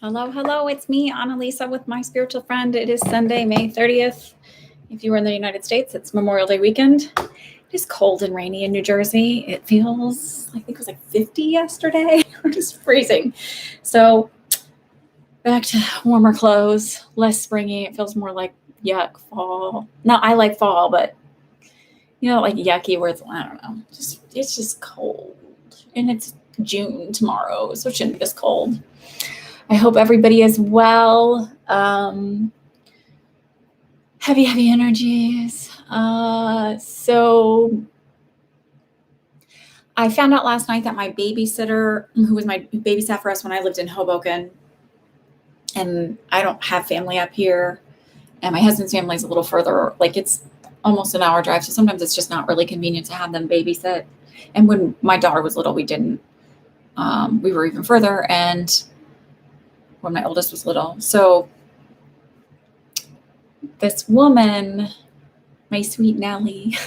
Hello, hello. It's me, Annalisa, with my spiritual friend. It is Sunday, May 30th. If you are in the United States, it's Memorial Day weekend. It is cold and rainy in New Jersey. It feels, I think it was like 50 yesterday. We're just freezing. So back to warmer clothes, less springy. It feels more like yuck fall. No, I like fall, but like yucky where it's, I don't know. It's just cold. And it's June tomorrow, so it shouldn't be this cold. I hope everybody is well. Heavy energies. So I found out last night that my babysitter, who was my babysat for us when I lived in Hoboken, and I don't have family up here, and my husband's family is a little further, like it's almost an hour drive. So sometimes it's just not really convenient to have them babysit. And when my daughter was little, we didn't. We were even further, and when my oldest was little. So this woman, my sweet Nellie,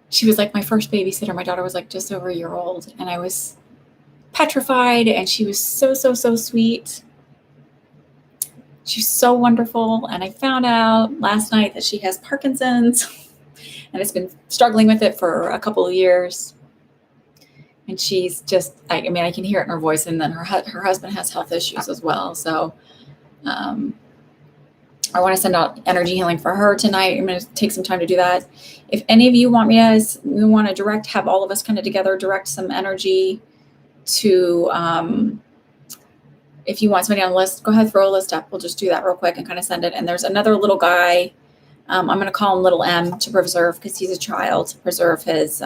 she was like my first babysitter. My daughter was like just over a year old, and I was petrified, and she was so sweet. She's so wonderful. And I found out last night that she has Parkinson's and has been struggling with it for a couple of years. And she's just, I can hear it in her voice. And then her husband has health issues as well. So I want to send out energy healing for her tonight. I'm going to take some time to do that. If any of you want we want to have all of us kind of together, direct some energy to, if you want somebody on a list, go ahead, throw a list up. We'll just do that real quick and kind of send it. And there's another little guy. I'm going to call him little M to preserve, because he's a child, to preserve his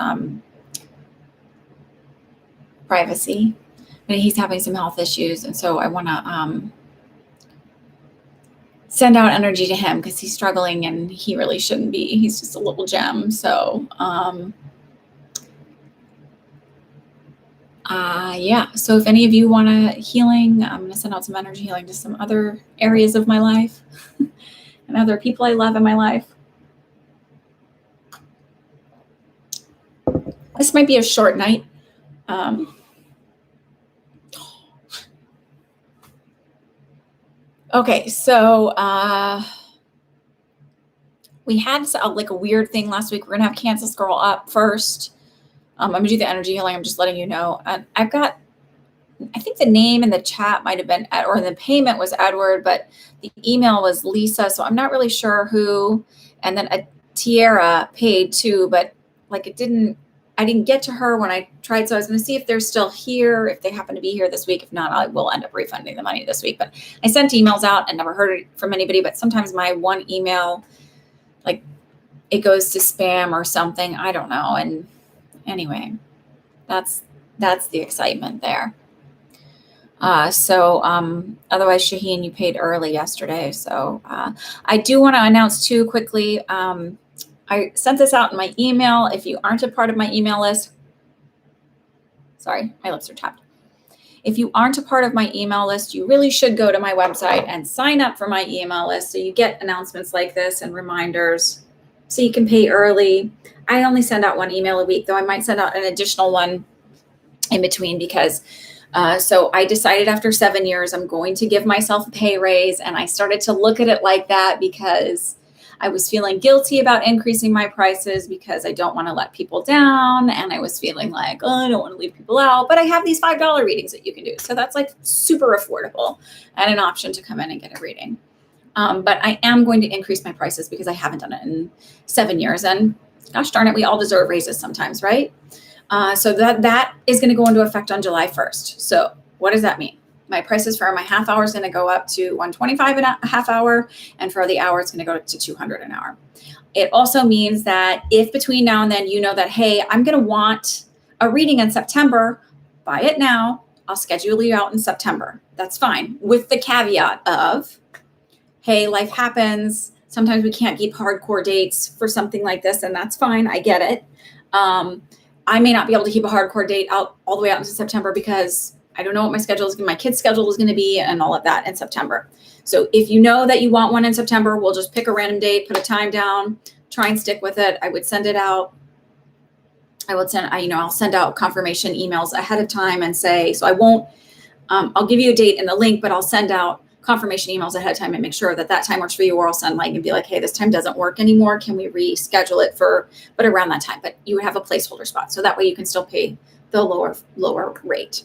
privacy. But he's having some health issues. And so I want to send out energy to him, because he's struggling and he really shouldn't be. He's just a little gem. So, So if any of you want a healing, I'm going to send out some energy healing to some other areas of my life and other people I love in my life. This might be a short night. Okay, so we had like a weird thing last week. We're going to have Kansas Girl up first. I'm going to do the energy healing. I'm just letting you know. I think the name in the chat might have been, or the payment was Edward, but the email was Lisa. So I'm not really sure who. And then a Tierra paid too, but like I didn't get to her when I tried. So I was going to see if they're still here, if they happen to be here this week. If not, I will end up refunding the money this week. But I sent emails out and never heard from anybody. But sometimes my one email, like it goes to spam or something. I don't know. And anyway, that's the excitement there. Otherwise, Shaheen, you paid early yesterday. So I do want to announce too quickly, I sent this out in my email. If you aren't a part of my email list, sorry, my lips are tapped. If you aren't a part of my email list, you really should go to my website and sign up for my email list so you get announcements like this and reminders so you can pay early. I only send out one email a week, though I might send out an additional one in between, because so I decided after 7 years, I'm going to give myself a pay raise. And I started to look at it like that because I was feeling guilty about increasing my prices because I don't want to let people down. And I was feeling like, oh, I don't want to leave people out. But I have these $5 readings that you can do. So that's like super affordable and an option to come in and get a reading. But I am going to increase my prices because I haven't done it in 7 years. And gosh darn it, we all deserve raises sometimes, right? So that is going to go into effect on July 1st. So what does that mean? My prices for my half hour is going to go up to $125 a half hour. And for the hour, it's going to go to $200 an hour. It also means that if between now and then you know that, hey, I'm going to want a reading in September, buy it now. I'll schedule you out in September. That's fine. With the caveat of, hey, life happens. Sometimes we can't keep hardcore dates for something like this, and that's fine. I get it. I may not be able to keep a hardcore date out all the way out into September because I don't know what my kid's schedule is going to be and all of that in September. So if you know that you want one in September, we'll just pick a random date, put a time down, try and stick with it. I would send it out. I'll send out confirmation emails ahead of time and say, so I won't I'll give you a date and the link, but I'll send out confirmation emails ahead of time and make sure that that time works for you, or I'll send like and be like, hey, this time doesn't work anymore. Can we reschedule it but around that time? But you would have a placeholder spot. So that way you can still pay the lower rate.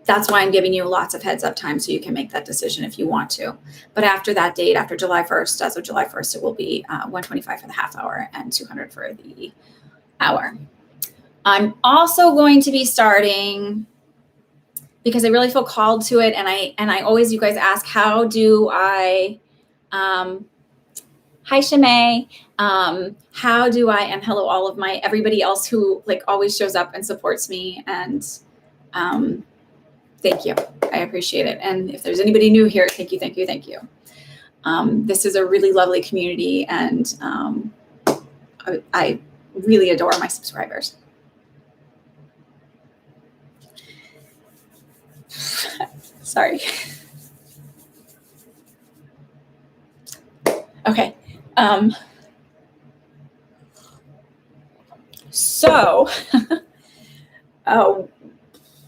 That's why I'm giving you lots of heads up time so you can make that decision if you want to. But after that date, after July 1st, as of July 1st, it will be $125 for the half hour and $200 for the hour. I'm also going to be starting, because I really feel called to it, and I always, you guys ask, how do I, hi Shimei, how do I, and hello all of my, everybody else who like always shows up and supports me, and thank you, I appreciate it. And if there's anybody new here, thank you, thank you, thank you. This is a really lovely community, and I really adore my subscribers. Sorry. Okay. So, what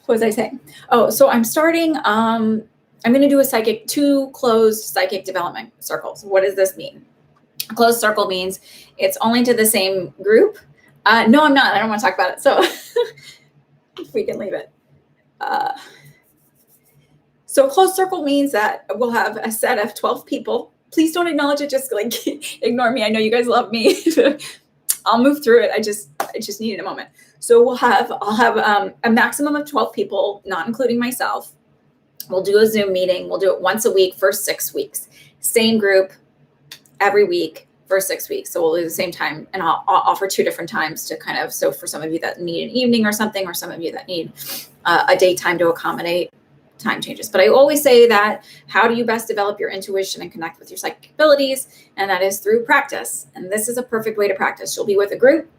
was I saying? Oh, so I'm starting, I'm going to do two closed psychic development circles. What does this mean? A closed circle means it's only to the same group. No, I'm not. I don't want to talk about it. So we can leave it. So a closed circle means that we'll have a set of 12 people. Please don't acknowledge it. Just like ignore me. I know you guys love me. I'll move through it. I just needed a moment. So I'll have a maximum of 12 people, not including myself. We'll do a Zoom meeting. We'll do it once a week for 6 weeks. Same group every week for 6 weeks. So we'll do the same time, and I'll offer 2 different times to kind of, so for some of you that need an evening or something, or some of you that need a daytime to accommodate time changes. But I always say that, how do you best develop your intuition and connect with your psychic abilities? And that is through practice. And this is a perfect way to practice. You'll be with a group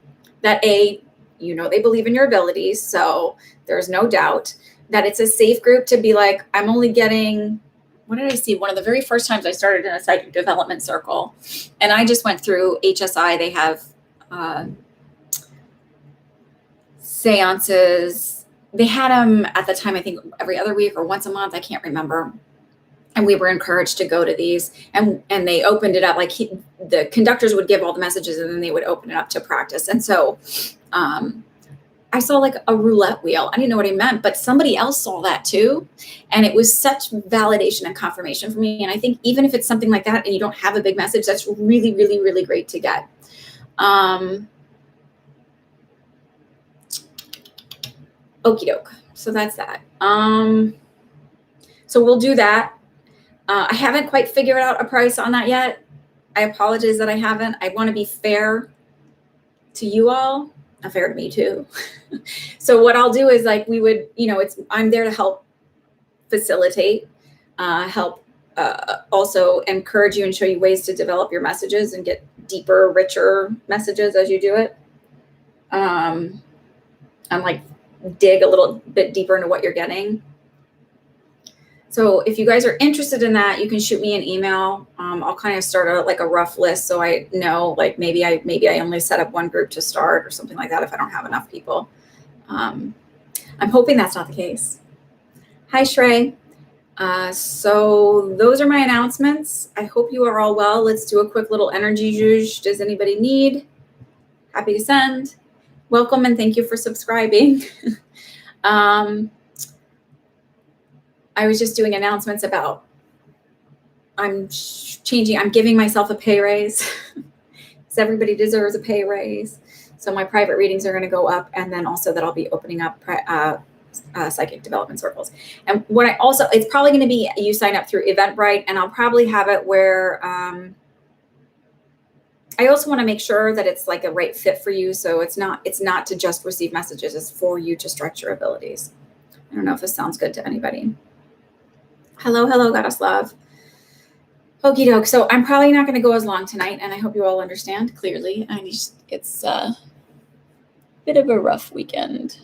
that they believe in your abilities. So there's no doubt that it's a safe group to be like, I'm only getting, what did I see? One of the very first times I started in a psychic development circle, and I just went through HSI. They have seances. They had them at the time, I think every other week or once a month. I can't remember. And we were encouraged to go to these, and they opened it up. Like the conductors would give all the messages, and then they would open it up to practice. And so I saw like a roulette wheel. I didn't know what he meant, but somebody else saw that too. And it was such validation and confirmation for me. And I think even if it's something like that and you don't have a big message, that's really, really, really great to get. Okie doke. So that's that. So we'll do that. I haven't quite figured out a price on that yet. I apologize that I haven't. I want to be fair to you all, and fair to me too. So what I'll do is like, we would, I'm there to help facilitate, help also encourage you and show you ways to develop your messages and get deeper, richer messages as you do it. And like dig a little bit deeper into what you're getting. So if you guys are interested in that, you can shoot me an email. I'll kind of start out like a rough list, so I know like maybe I only set up one group to start or something like that if I don't have enough people. I'm hoping that's not the case. Hi Shrey. So those are my announcements. I hope you are all well. Let's do a quick little energy juice. Does anybody need? Happy to send. Welcome and thank you for subscribing. I was just doing announcements about I'm giving myself a pay raise because everybody deserves a pay raise. So my private readings are going to go up, and then also that I'll be opening up psychic development circles. And what it's probably going to be, you sign up through Eventbrite, and I'll probably have it where I also want to make sure that it's like a right fit for you. So it's not to just receive messages, it's for you to stretch your abilities. I don't know if this sounds good to anybody. Hello, Goddess Love. Okie doke. So I'm probably not going to go as long tonight, and I hope you all understand clearly. It's a bit of a rough weekend.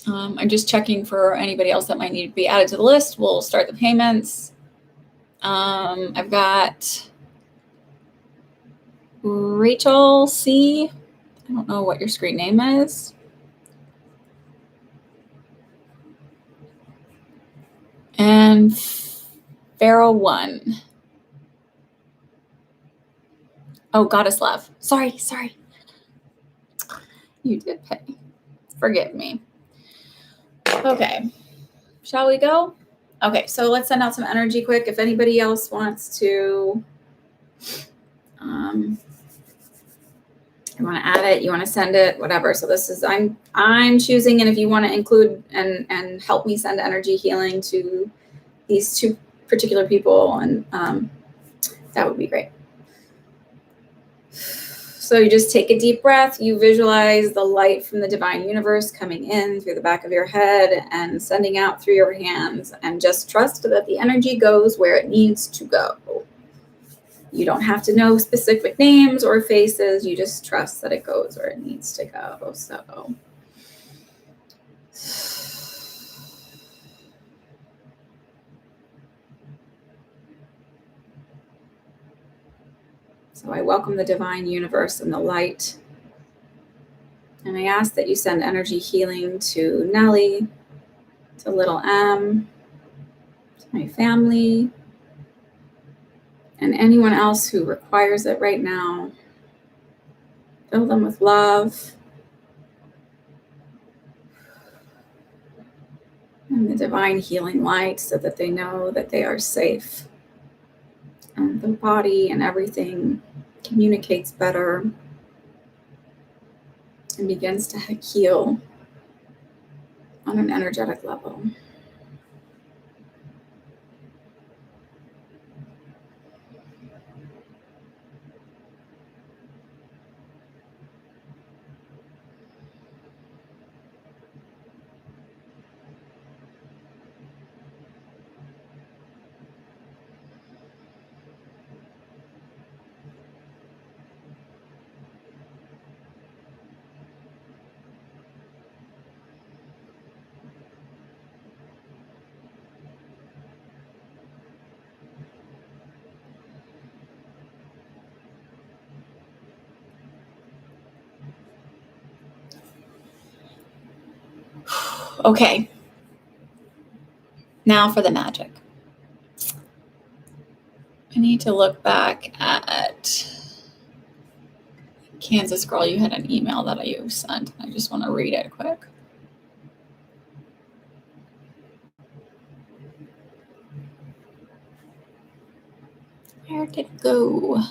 I'm just checking for anybody else that might need to be added to the list. We'll start the payments. I've got Rachel C. I don't know what your screen name is. And Pharaoh 1. Oh, Goddess Love. Sorry. You did pay. Forgive me. Okay. Shall we go? Okay, so let's send out some energy quick. If anybody else wants to, you want to add it, you want to send it, whatever. So this is, I'm choosing, and if you want to include and help me send energy healing to these two particular people, and that would be great. So you just take a deep breath, you visualize the light from the divine universe coming in through the back of your head and sending out through your hands, and just trust that the energy goes where it needs to go. You don't have to know specific names or faces, you just trust that it goes where it needs to go. So I welcome the divine universe and the light. And I ask that you send energy healing to Nellie, to little M, to my family, and anyone else who requires it right now. Fill them with love and the divine healing light so that they know that they are safe. And the body and everything communicates better and begins to heal on an energetic level. Okay. Now for the magic. I need to look back at Kansas Girl. You had an email that you sent. I just want to read it quick. Where did it go?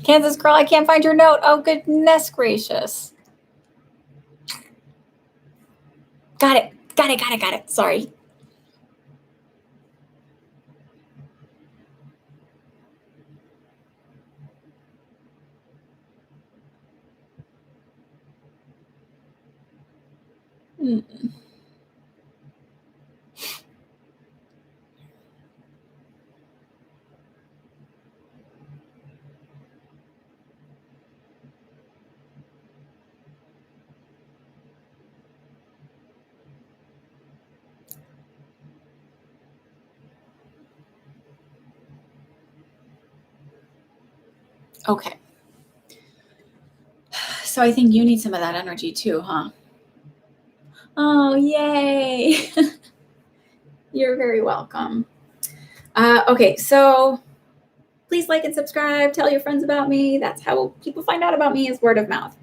Kansas Girl, I can't find your note. Oh, goodness gracious. Got it. Sorry. Okay. So I think you need some of that energy too, huh? Oh, yay. You're very welcome. Okay, so please like and subscribe. Tell your friends about me. That's how people find out about me, is word of mouth.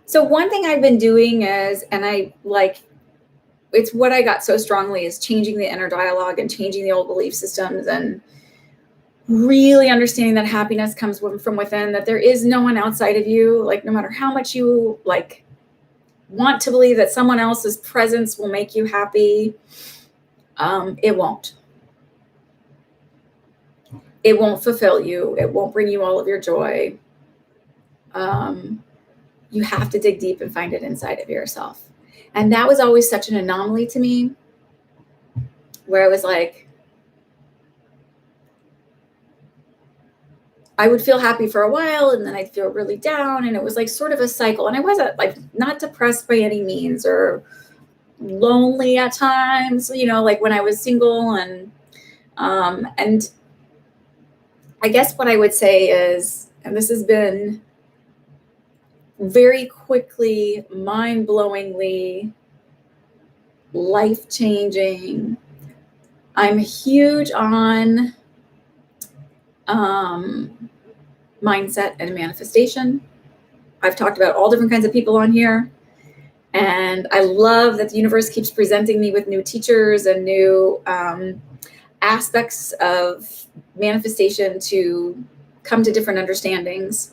So one thing I've been doing is, and it's what I got so strongly, is changing the inner dialogue and changing the old belief systems and really understanding that happiness comes from within, that there is no one outside of you. Like, no matter how much you want to believe that someone else's presence will make you happy, it won't. It won't fulfill you. It won't bring you all of your joy. You have to dig deep and find it inside of yourself. And that was always such an anomaly to me, where I was like, I would feel happy for a while and then I'd feel really down. And it was like sort of a cycle. And I wasn't like not depressed by any means or lonely at times, like when I was single. And I guess what I would say is, and this has been very quickly, mind-blowingly, life-changing. I'm huge on mindset and manifestation. I've talked about all different kinds of people on here. And I love that the universe keeps presenting me with new teachers and new aspects of manifestation to come to different understandings.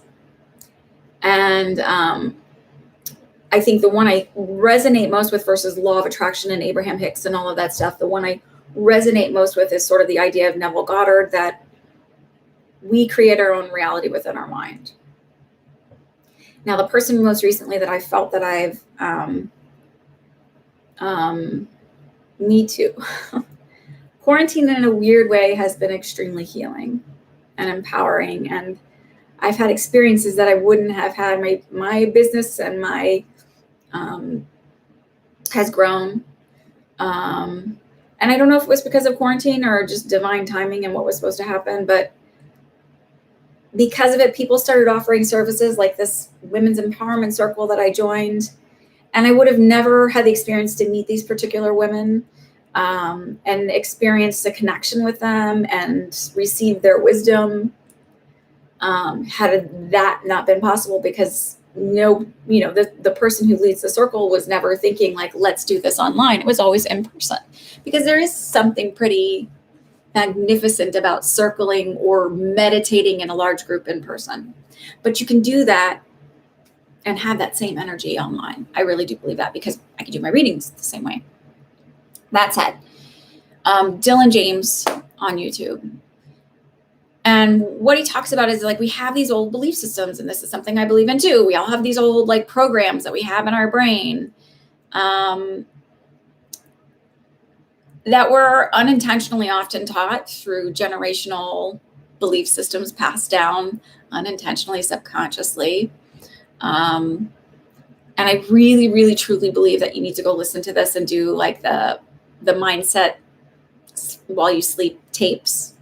And I think the one I resonate most with versus law of attraction and Abraham Hicks and all of that stuff, the one I resonate most with is sort of the idea of Neville Goddard, that we create our own reality within our mind. Now, the person most recently that I felt that I've me too. Quarantine in a weird way has been extremely healing and empowering. And I've had experiences that I wouldn't have had. My business and my has grown. And I don't know if it was because of quarantine or just divine timing and what was supposed to happen, but because of it, people started offering services like this women's empowerment circle that I joined. And I would have never had the experience to meet these particular women and experience the connection with them and receive their wisdom had that not been possible, because the person who leads the circle was never thinking like, let's do this online. It was always in person, because there is something pretty magnificent about circling or meditating in a large group in person. But you can do that and have that same energy online. I really do believe that, because I can do my readings the same way. That said, Dylan James on YouTube. And what he talks about is like, we have these old belief systems, and this is something I believe in too. We all have these old like programs that we have in our brain that were unintentionally often taught through generational belief systems passed down unintentionally, subconsciously. And I really, really, truly believe that you need to go listen to this and do like the mindset while you sleep tapes,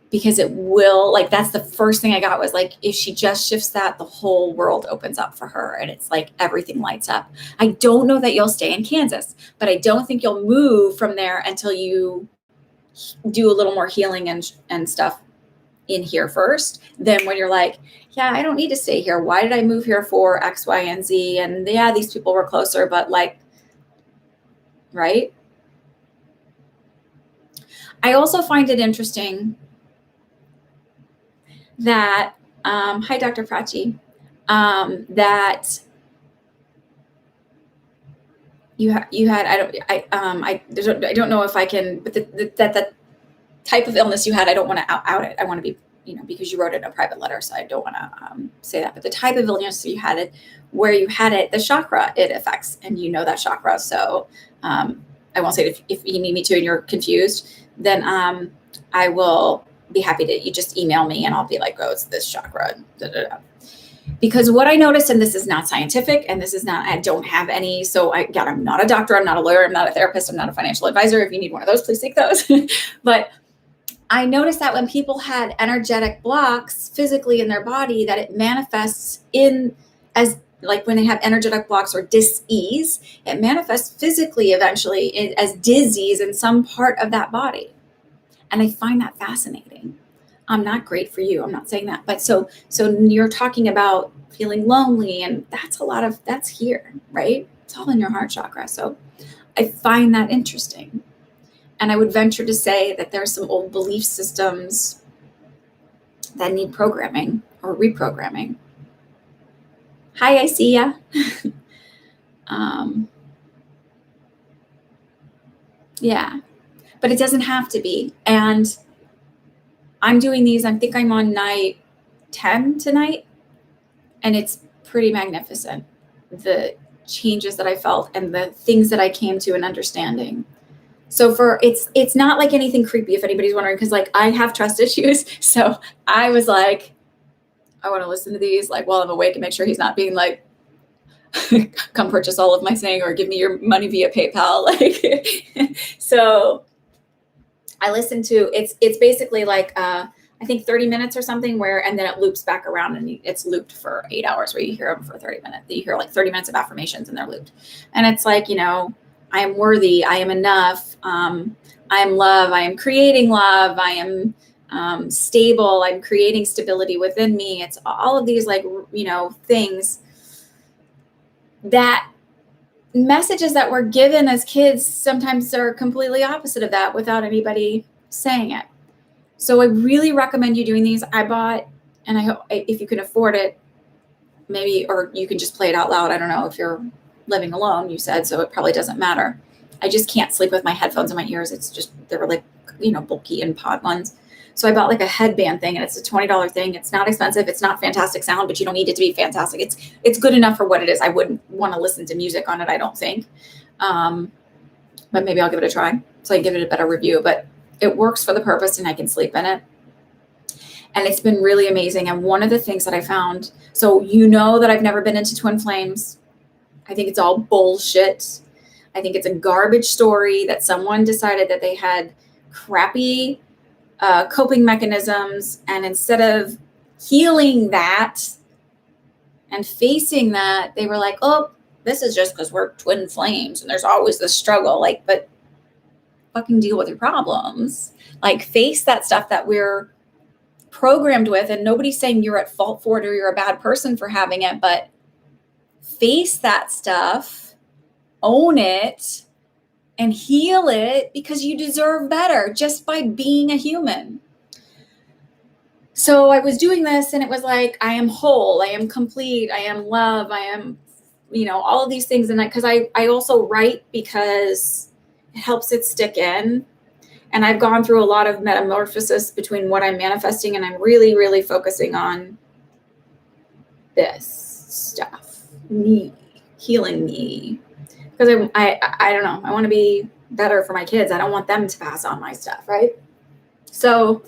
because it will, like, that's the first thing I got was like, if she just shifts that, the whole world opens up for her. And it's like, everything lights up. I don't know that you'll stay in Kansas, but I don't think you'll move from there until you do a little more healing and stuff in here first. Then when you're like, yeah, I don't need to stay here. Why did I move here for X, Y, and Z? And yeah, these people were closer, but like, right? I also find it interesting that, hi, Dr. Prachi, that you had, I don't know if I can, but that type of illness you had, I don't want to out it. I want to be, because you wrote it in a private letter, so I don't want to say that, but the type of illness you had it, where you had it, the chakra it affects, and that chakra. So I won't say it if you need me to and you're confused, then I will be happy to, you just email me and I'll be like, oh, it's this chakra. Da, da, da. Because what I noticed, and this is not scientific, and this is not, I don't have any, so I'm not a doctor, I'm not a lawyer, I'm not a therapist, I'm not a financial advisor. If you need one of those, please take those. But I noticed that when people had energetic blocks physically in their body, that it manifests as like when they have energetic blocks or dis-ease, it manifests physically eventually as disease in some part of that body. And I find that fascinating. I'm not great for you. I'm not saying that. But so you're talking about feeling lonely, and that's here, right? It's all in your heart chakra. So I find that interesting. And I would venture to say that there's some old belief systems that need programming or reprogramming. Hi, I see ya. Yeah, but it doesn't have to be. And I'm doing these, I think I'm on night 10 tonight, and it's pretty magnificent. The changes that I felt and the things that I came to an understanding. So it's not like anything creepy, if anybody's wondering, because like I have trust issues. So I was like, I want to listen to these like while I'm awake and make sure he's not being like, come purchase all of my thing or give me your money via PayPal. Like, so I listen to, it's basically like, I think 30 minutes or something and then it loops back around and it's looped for 8 hours where you hear them for 30 minutes. You hear like 30 minutes of affirmations and they're looped. And it's like, I am worthy. I am enough. I am love. I am creating love. I am stable. I'm creating stability within me. It's all of these like, things that messages that we're given as kids sometimes are completely opposite of that without anybody saying it. So I really recommend you doing these. I bought, and I hope if you can afford it, maybe, or you can just play it out loud. I don't know if you're living alone, you said, so it probably doesn't matter. I just can't sleep with my headphones in my ears. It's just, they were like, bulky and pod ones. So I bought like a headband thing and it's a $20 thing. It's not expensive. It's not fantastic sound, but you don't need it to be fantastic. It's good enough for what it is. I wouldn't want to listen to music on it, I don't think. But maybe I'll give it a try so I can give it a better review, but it works for the purpose and I can sleep in it. And it's been really amazing. And one of the things that I found, so that I've never been into twin flames. I think it's all bullshit. I think it's a garbage story that someone decided that they had crappy coping mechanisms. And instead of healing that and facing that, they were like, oh, this is just because we're twin flames and there's always this struggle. Like, but fucking deal with your problems. Like, face that stuff that we're programmed with. And nobody's saying you're at fault for it or you're a bad person for having it, but face that stuff, own it, and heal it because you deserve better just by being a human. So I was doing this and it was like, I am whole, I am complete, I am love, I am, all of these things. And because I also write because it helps it stick in. And I've gone through a lot of metamorphosis between what I'm manifesting and I'm really, really focusing on this stuff, me, healing me. Because I don't know, I want to be better for my kids. I don't want them to pass on my stuff, right? So,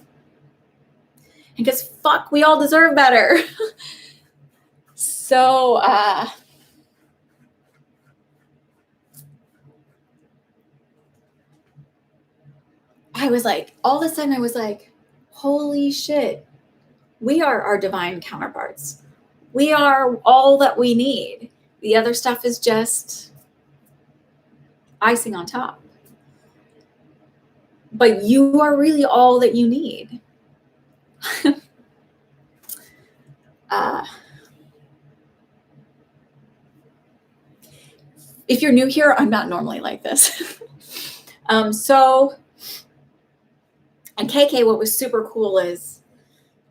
because fuck, we all deserve better. So, I was like, all of a sudden I was like, holy shit, we are our divine counterparts. We are all that we need. The other stuff is just icing on top. But you are really all that you need. If you're new here, I'm not normally like this. And KK, what was super cool is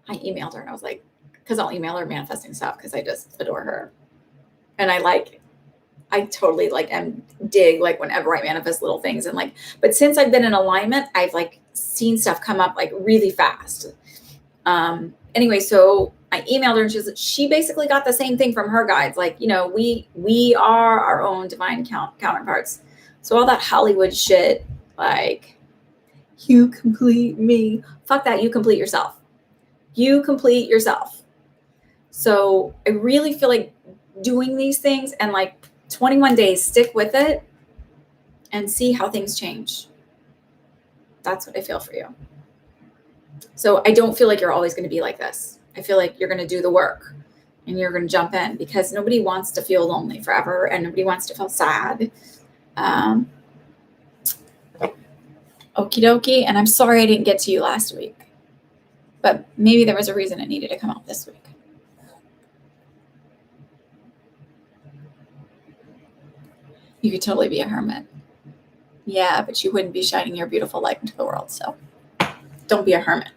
I emailed her and I was like, because I'll email her manifesting stuff because I just adore her. And I totally dig whenever I manifest little things and but since I've been in alignment, I've seen stuff come up really fast. Anyway, so I emailed her and she basically got the same thing from her guides. We are our own divine counterparts. So all that Hollywood shit, you complete me. Fuck that. You complete yourself. You complete yourself. So I really feel like doing these things and 21 days, stick with it and see how things change. That's what I feel for you. So I don't feel like you're always going to be like this. I feel like you're going to do the work and you're going to jump in because nobody wants to feel lonely forever and nobody wants to feel sad. Okie dokie. And I'm sorry I didn't get to you last week, but maybe there was a reason it needed to come out this week. You could totally be a hermit. Yeah, but you wouldn't be shining your beautiful light into the world. So don't be a hermit.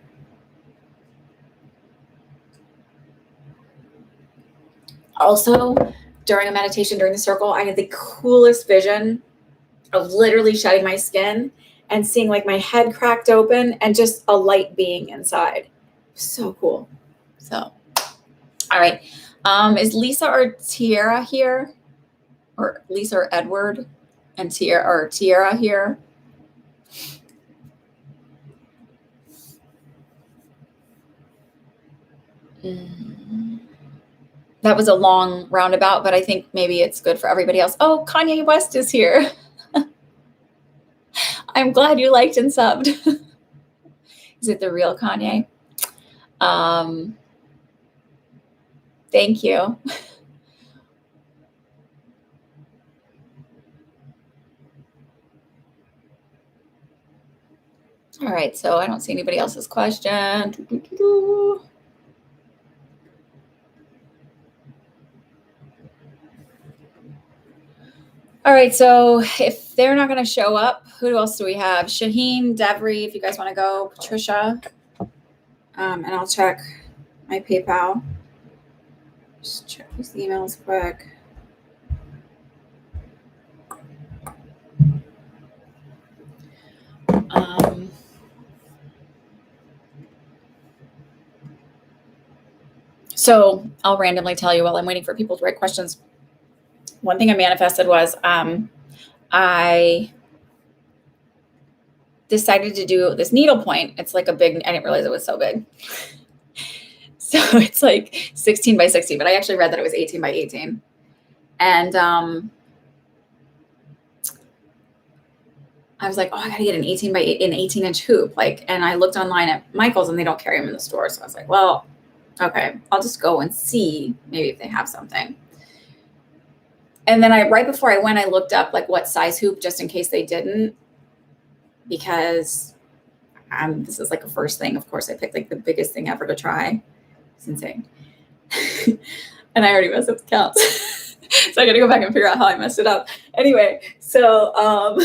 Also, during a meditation, during the circle, I had the coolest vision of literally shedding my skin and seeing my head cracked open and just a light being inside. So cool. So, all right. Is Lisa or Tiara here? Or Lisa or Edward and Tiara here? that was a long roundabout, but I think maybe it's good for everybody else. Oh, Kanye West is here. I'm glad you liked and subbed. Is it the real Kanye? Thank you. All right, so I don't see anybody else's question. All right, so if they're not going to show up, who else do we have? Shaheen, Devry, if you guys want to go, Patricia, and I'll check my PayPal. Just check these emails quick. So I'll randomly tell you while I'm waiting for people to write questions. One thing I manifested was I decided to do this needle point. It's like a big, I didn't realize it was so big. So it's like 16 by 16, but I actually read that it was 18 by 18. And I was like, oh, I gotta get an 18 by 8, an 18-inch hoop. And I looked online at Michael's and they don't carry them in the store. So I was like, well, okay, I'll just go and see maybe if they have something. And then right before I went, I looked up like what size hoop, just in case they didn't, because this is like a first thing. Of course, I picked like the biggest thing ever to try. It's insane. And I already messed up the counts. So I got to go back and figure out how I messed it up. Anyway, so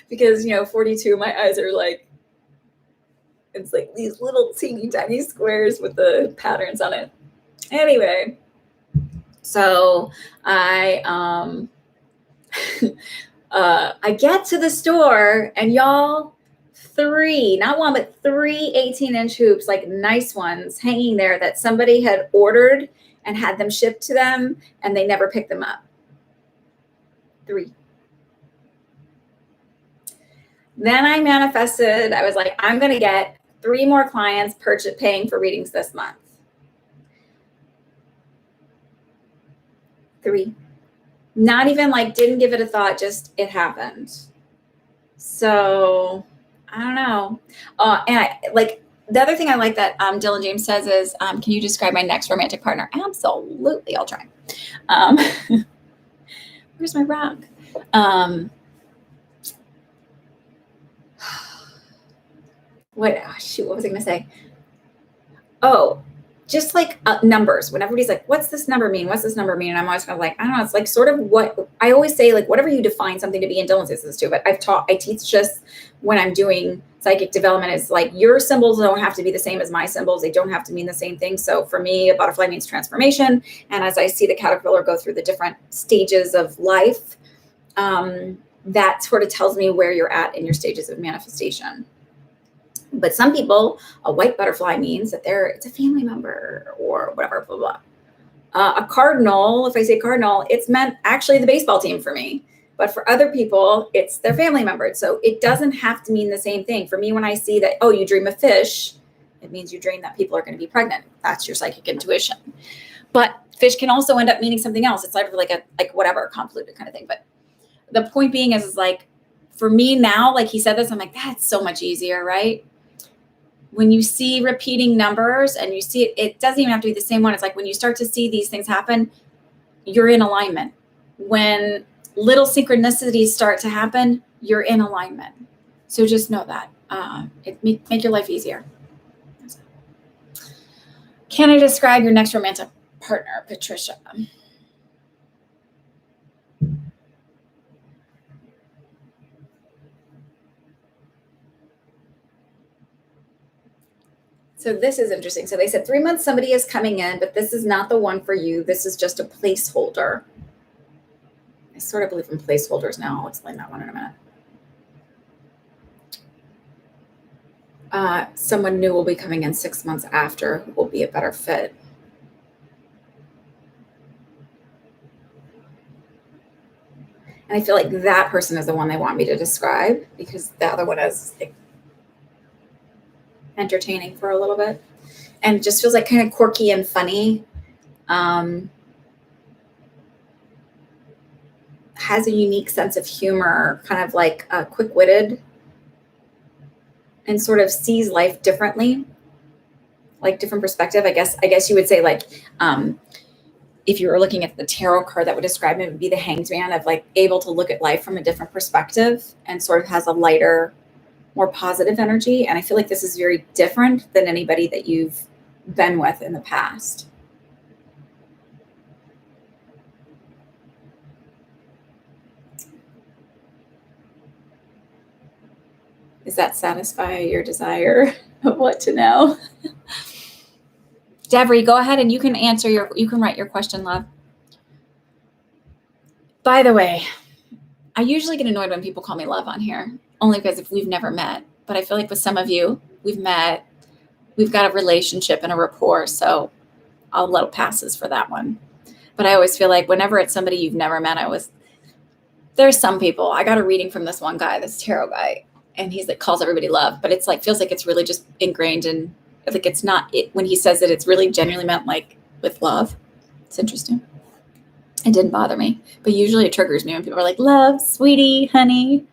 because 42, my eyes are like, it's like these little teeny tiny squares with the patterns on it. Anyway, so I get to the store and y'all, 3, not one, but 3 18-inch hoops, like nice ones, hanging there that somebody had ordered and had them shipped to them, and they never picked them up. 3. Then I manifested, I was like, I'm going to get 3 more clients paying for readings this month. 3. Not even like, didn't give it a thought, just it happened. So I don't know. And I like, the other thing I like that Dylan James says is, can you describe my next romantic partner? Absolutely, I'll try. Where's my rock? What was I going to say? Oh, just like numbers. When everybody's like, what's this number mean? What's this number mean? And I'm always kind of like, I don't know. It's like sort of what I always say, like whatever you define something to be, and Dylan says this too, but I teach just when I'm doing psychic development, is like your symbols don't have to be the same as my symbols. They don't have to mean the same thing. So for me, a butterfly means transformation. And as I see the caterpillar go through the different stages of life, that sort of tells me where you're at in your stages of manifestation. But some people, a white butterfly means that it's a family member or whatever, blah, blah. A cardinal, if I say cardinal, it's meant actually the baseball team for me. But for other people, it's their family member. So it doesn't have to mean the same thing. For me, when I see that, oh, you dream of fish, it means you dream that people are going to be pregnant. That's your psychic intuition. But fish can also end up meaning something else. It's like whatever, convoluted kind of thing. But the point being is like, for me now, like he said this, I'm like, that's so much easier, right? When you see repeating numbers and you see it doesn't even have to be the same one. It's like when you start to see these things happen, you're in alignment. When little synchronicities start to happen, you're in alignment. So just know that. Make your life easier. Can I describe your next romantic partner, Patricia? So this is interesting. So they said 3 months, somebody is coming in, but this is not the one for you. This is just a placeholder. I sort of believe in placeholders now. I'll explain that one in a minute. Someone new will be coming in 6 months after who will be a better fit. And I feel like that person is the one they want me to describe, because the other one is like entertaining for a little bit and just feels like kind of quirky and funny. Has a unique sense of humor, kind of like quick-witted, and sort of sees life differently, like different perspective. I guess you would say, like, if you were looking at the tarot card that would describe it, would be the Hanged Man, of like able to look at life from a different perspective and sort of has a lighter, more positive energy. And I feel like this is very different than anybody that you've been with in the past. Does that satisfy your desire of what to know? Devery, go ahead and you can write your question, love. By the way, I usually get annoyed when people call me love on here, only because if we've never met. But I feel like with some of you, we've met, we've got a relationship and a rapport, so I'll let passes for that one. But I always feel like whenever it's somebody you've never met, there's some people. I got a reading from this one guy, this tarot guy, and he's like calls everybody love, but it's like feels like it's really just ingrained in, like, it's not it when he says it, it's really genuinely meant like with love. It's interesting. It didn't bother me, but usually it triggers me when people are like, love, sweetie, honey.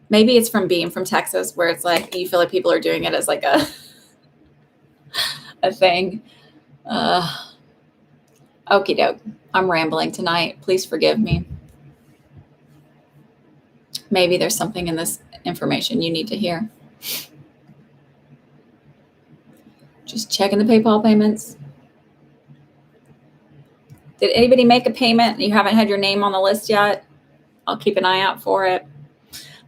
Maybe it's from being from Texas, where it's like you feel like people are doing it as like a thing. Okie doke. I'm rambling tonight. Please forgive me. Maybe there's something in this information you need to hear. Just checking the PayPal payments. Did anybody make a payment and you haven't had your name on the list yet? I'll keep an eye out for it.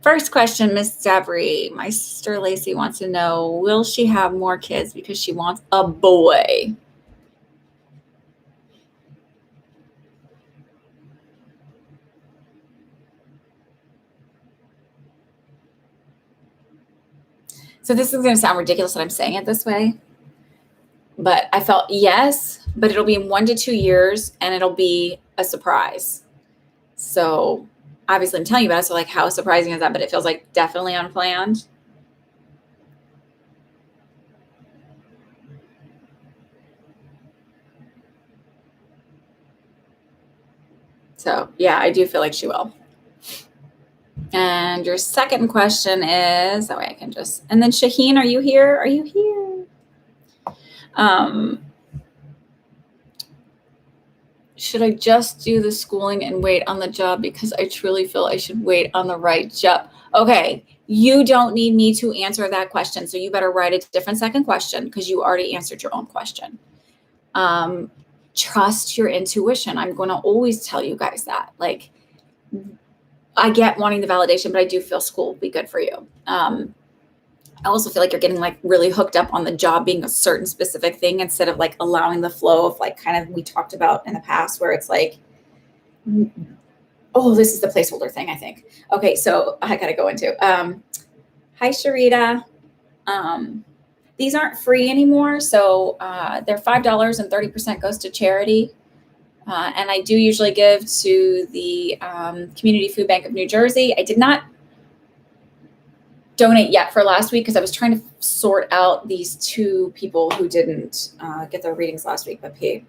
First question, Miss Devery. My sister Lacey wants to know, will she have more kids because she wants a boy? So this is going to sound ridiculous that I'm saying it this way, but I felt yes, but it'll be in 1 to 2 years and it'll be a surprise. So obviously I'm telling you about it. So like, how surprising is that? But it feels like definitely unplanned. So yeah, I do feel like she will. And your second question is, that way I can just, and then Shaheen, are you here? Are you here? Should I just do the schooling and wait on the job? Because I truly feel I should wait on the right job. Okay, you don't need me to answer that question. So you better write a different second question because you already answered your own question. Trust your intuition. I'm going to always tell you guys that. Like, I get wanting the validation, but I do feel school will be good for you. I also feel like you're getting like really hooked up on the job being a certain specific thing instead of like allowing the flow of like kind of we talked about in the past where it's like, oh, this is the placeholder thing, I think. Okay, so I got to go into. Hi, Sharita. These aren't free anymore, so they're $5 and 30% goes to charity. And I do usually give to the Community Food Bank of New Jersey. I did not donate yet for last week because I was trying to sort out these 2 people who didn't get their readings last week but paid.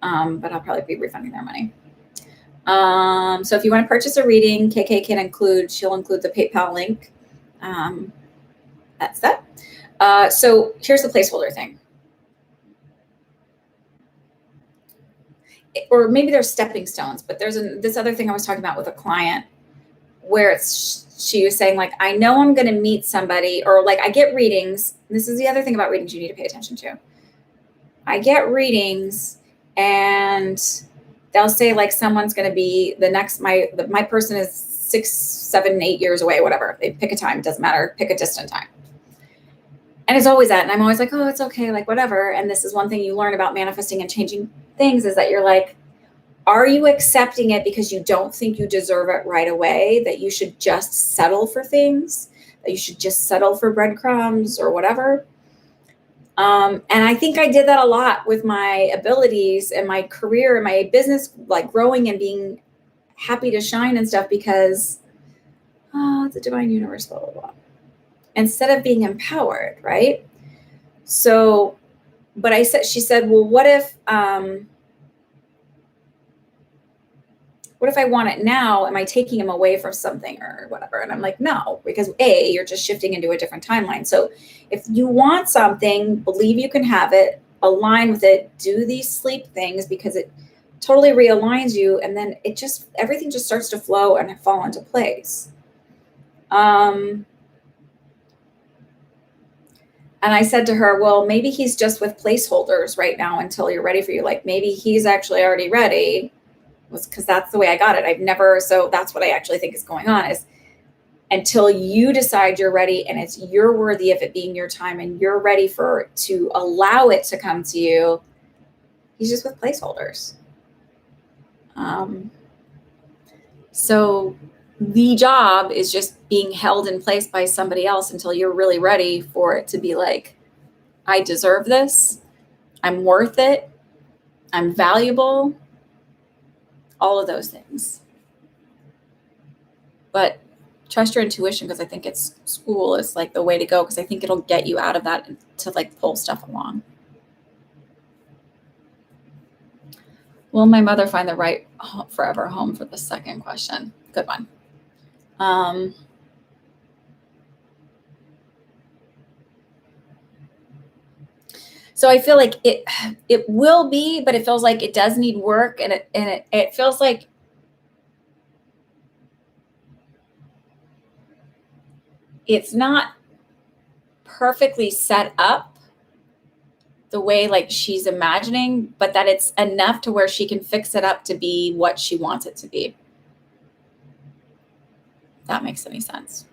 But I'll probably be refunding their money. So if you want to purchase a reading, KK she'll include the PayPal link. That's that. So here's the placeholder thing. Or maybe there's stepping stones, but there's this other thing I was talking about with a client where she was saying like, I know I'm going to meet somebody, or like I get readings. This is the other thing about readings you need to pay attention to. I get readings and they'll say like someone's going to be the next, my person is 6, 7, 8 years away, whatever. They pick a time, doesn't matter, pick a distant time. And it's always that. And I'm always like, oh, it's okay, like whatever. And this is one thing you learn about manifesting and changing things is that you're like, are you accepting it because you don't think you deserve it right away, that you should just settle for things, that you should just settle for breadcrumbs or whatever? And I think I did that a lot with my abilities and my career and my business, like growing and being happy to shine and stuff because it's a divine universe, blah, blah, blah. Instead of being empowered, right? So, but she said, well, what if what if I want it now? Am I taking him away from something or whatever? And I'm like, no, because A, you're just shifting into a different timeline. So if you want something, believe you can have it, align with it, do these sleep things because it totally realigns you. And then everything just starts to flow and fall into place. And I said to her, well, maybe he's just with placeholders right now until you're ready for you. Like maybe he's actually already ready, was because that's the way I got it. So that's what I actually think is going on, is until you decide you're ready and you're worthy of it being your time and you're ready to allow it to come to you. He's just with placeholders. So the job is just being held in place by somebody else until you're really ready for it to be like, I deserve this. I'm worth it. I'm valuable. All of those things. But trust your intuition, because I think school is like the way to go, because I think it'll get you out of that to like pull stuff along. Will my mother find the right forever home for the second question? Good one. So I feel like it will be, but it feels like it does need work, and it feels like it's not perfectly set up the way like she's imagining, but that it's enough to where she can fix it up to be what she wants it to be. If that makes any sense.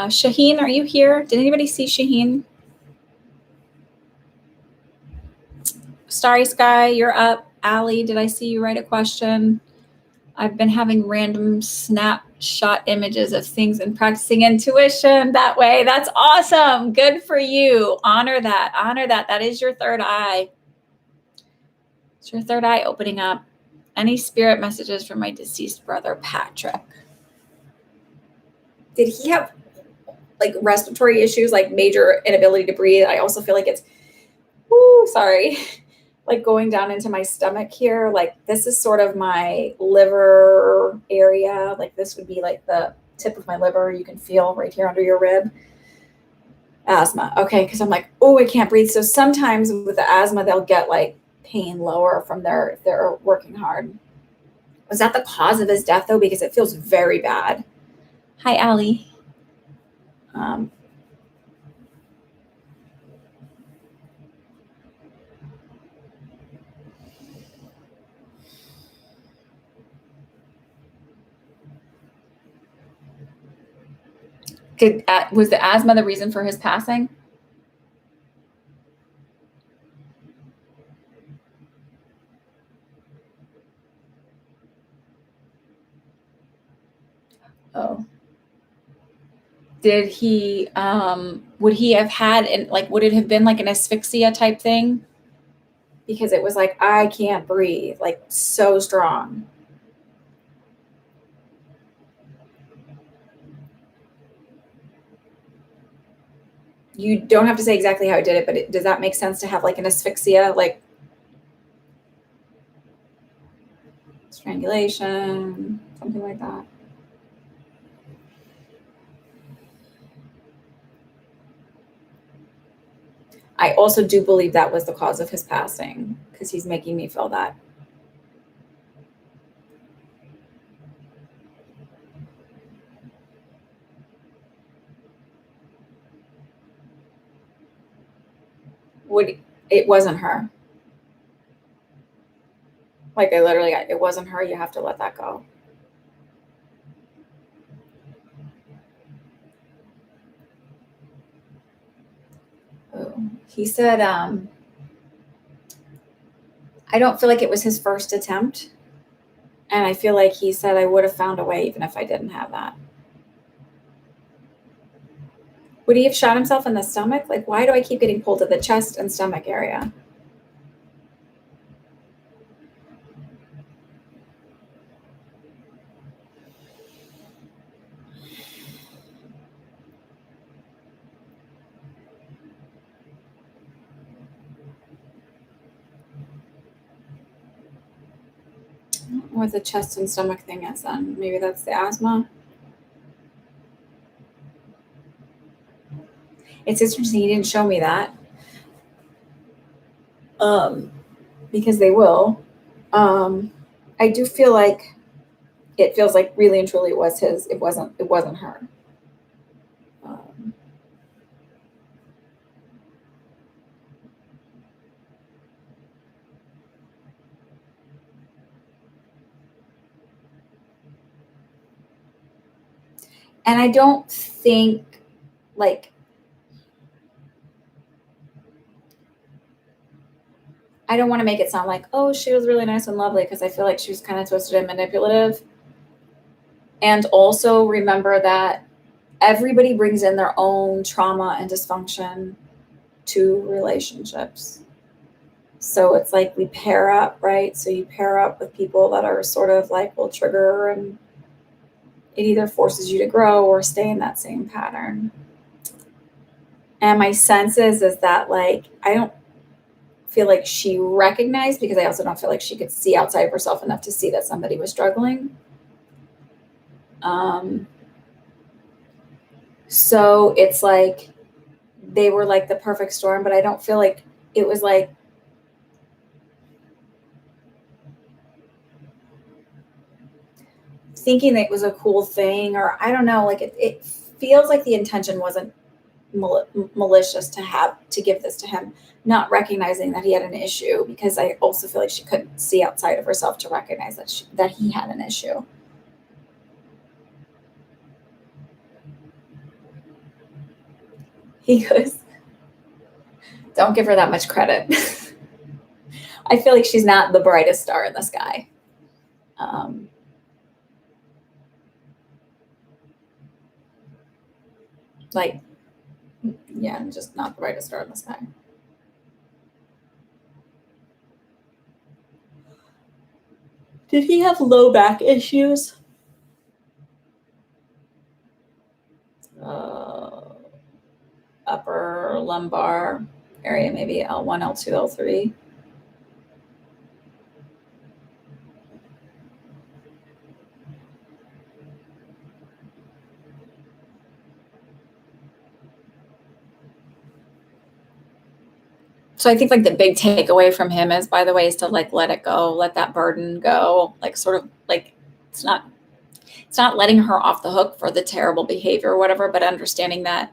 Shaheen, are you here? Did anybody see Shaheen? Starry Sky, you're up. Allie, did I see you write a question? I've been having random snapshot images of things and practicing intuition that way. That's awesome. Good for you. Honor that. Honor that. That is your third eye. It's your third eye opening up. Any spirit messages from my deceased brother, Patrick? Did he have like respiratory issues, like major inability to breathe? I also feel like it's, like going down into my stomach here. Like this is sort of my liver area. Like this would be like the tip of my liver. You can feel right here under your rib. Asthma. Okay. Because I'm like, oh, I can't breathe. So sometimes with the asthma, they'll get like pain lower from if they're working hard. Was that the cause of his death though? Because it feels very bad. Hi, Allie. Was the asthma the reason for his passing? Oh. Did he, would he have had, would it have been like an asphyxia type thing? Because it was like, I can't breathe, like so strong. You don't have to say exactly how I did it, but does that make sense to have like an asphyxia, like strangulation, something like that? I also do believe that was the cause of his passing, because he's making me feel that. It wasn't her. Like it wasn't her. You have to let that go. Oh, he said, I don't feel like it was his first attempt. And I feel like he said, I would have found a way even if I didn't have that. Would he have shot himself in the stomach? Like, why do I keep getting pulled to the chest and stomach area? what the chest and stomach thing is then. Maybe that's the asthma. It's interesting he didn't show me that. Because they will. I do feel like it feels like really and truly it was his. It wasn't her. And I don't think like I don't want to make it sound like, oh, she was really nice and lovely, because I feel like she was kind of twisted and manipulative. And also remember that everybody brings in their own trauma and dysfunction to relationships. So it's like we pair up, right? So you pair up with people that are sort of like will trigger, and it either forces you to grow or stay in that same pattern. And my sense is that like I don't feel like she recognized, because I also don't feel like she could see outside of herself enough to see that somebody was struggling. So it's like they were like the perfect storm, but I don't feel like it was like thinking that it was a cool thing, or I don't know, like it feels like the intention wasn't malicious to give this to him, not recognizing that he had an issue, because I also feel like she couldn't see outside of herself to recognize that he had an issue. He goes, don't give her that much credit. I feel like she's not the brightest star in the sky. Like, yeah, just not the brightest star in the sky. Did he have low back issues? Upper lumbar area, maybe L1, L2, L3. So I think like the big takeaway from him is, by the way, is to like let it go, let that burden go, like sort of like it's not letting her off the hook for the terrible behavior or whatever, but understanding that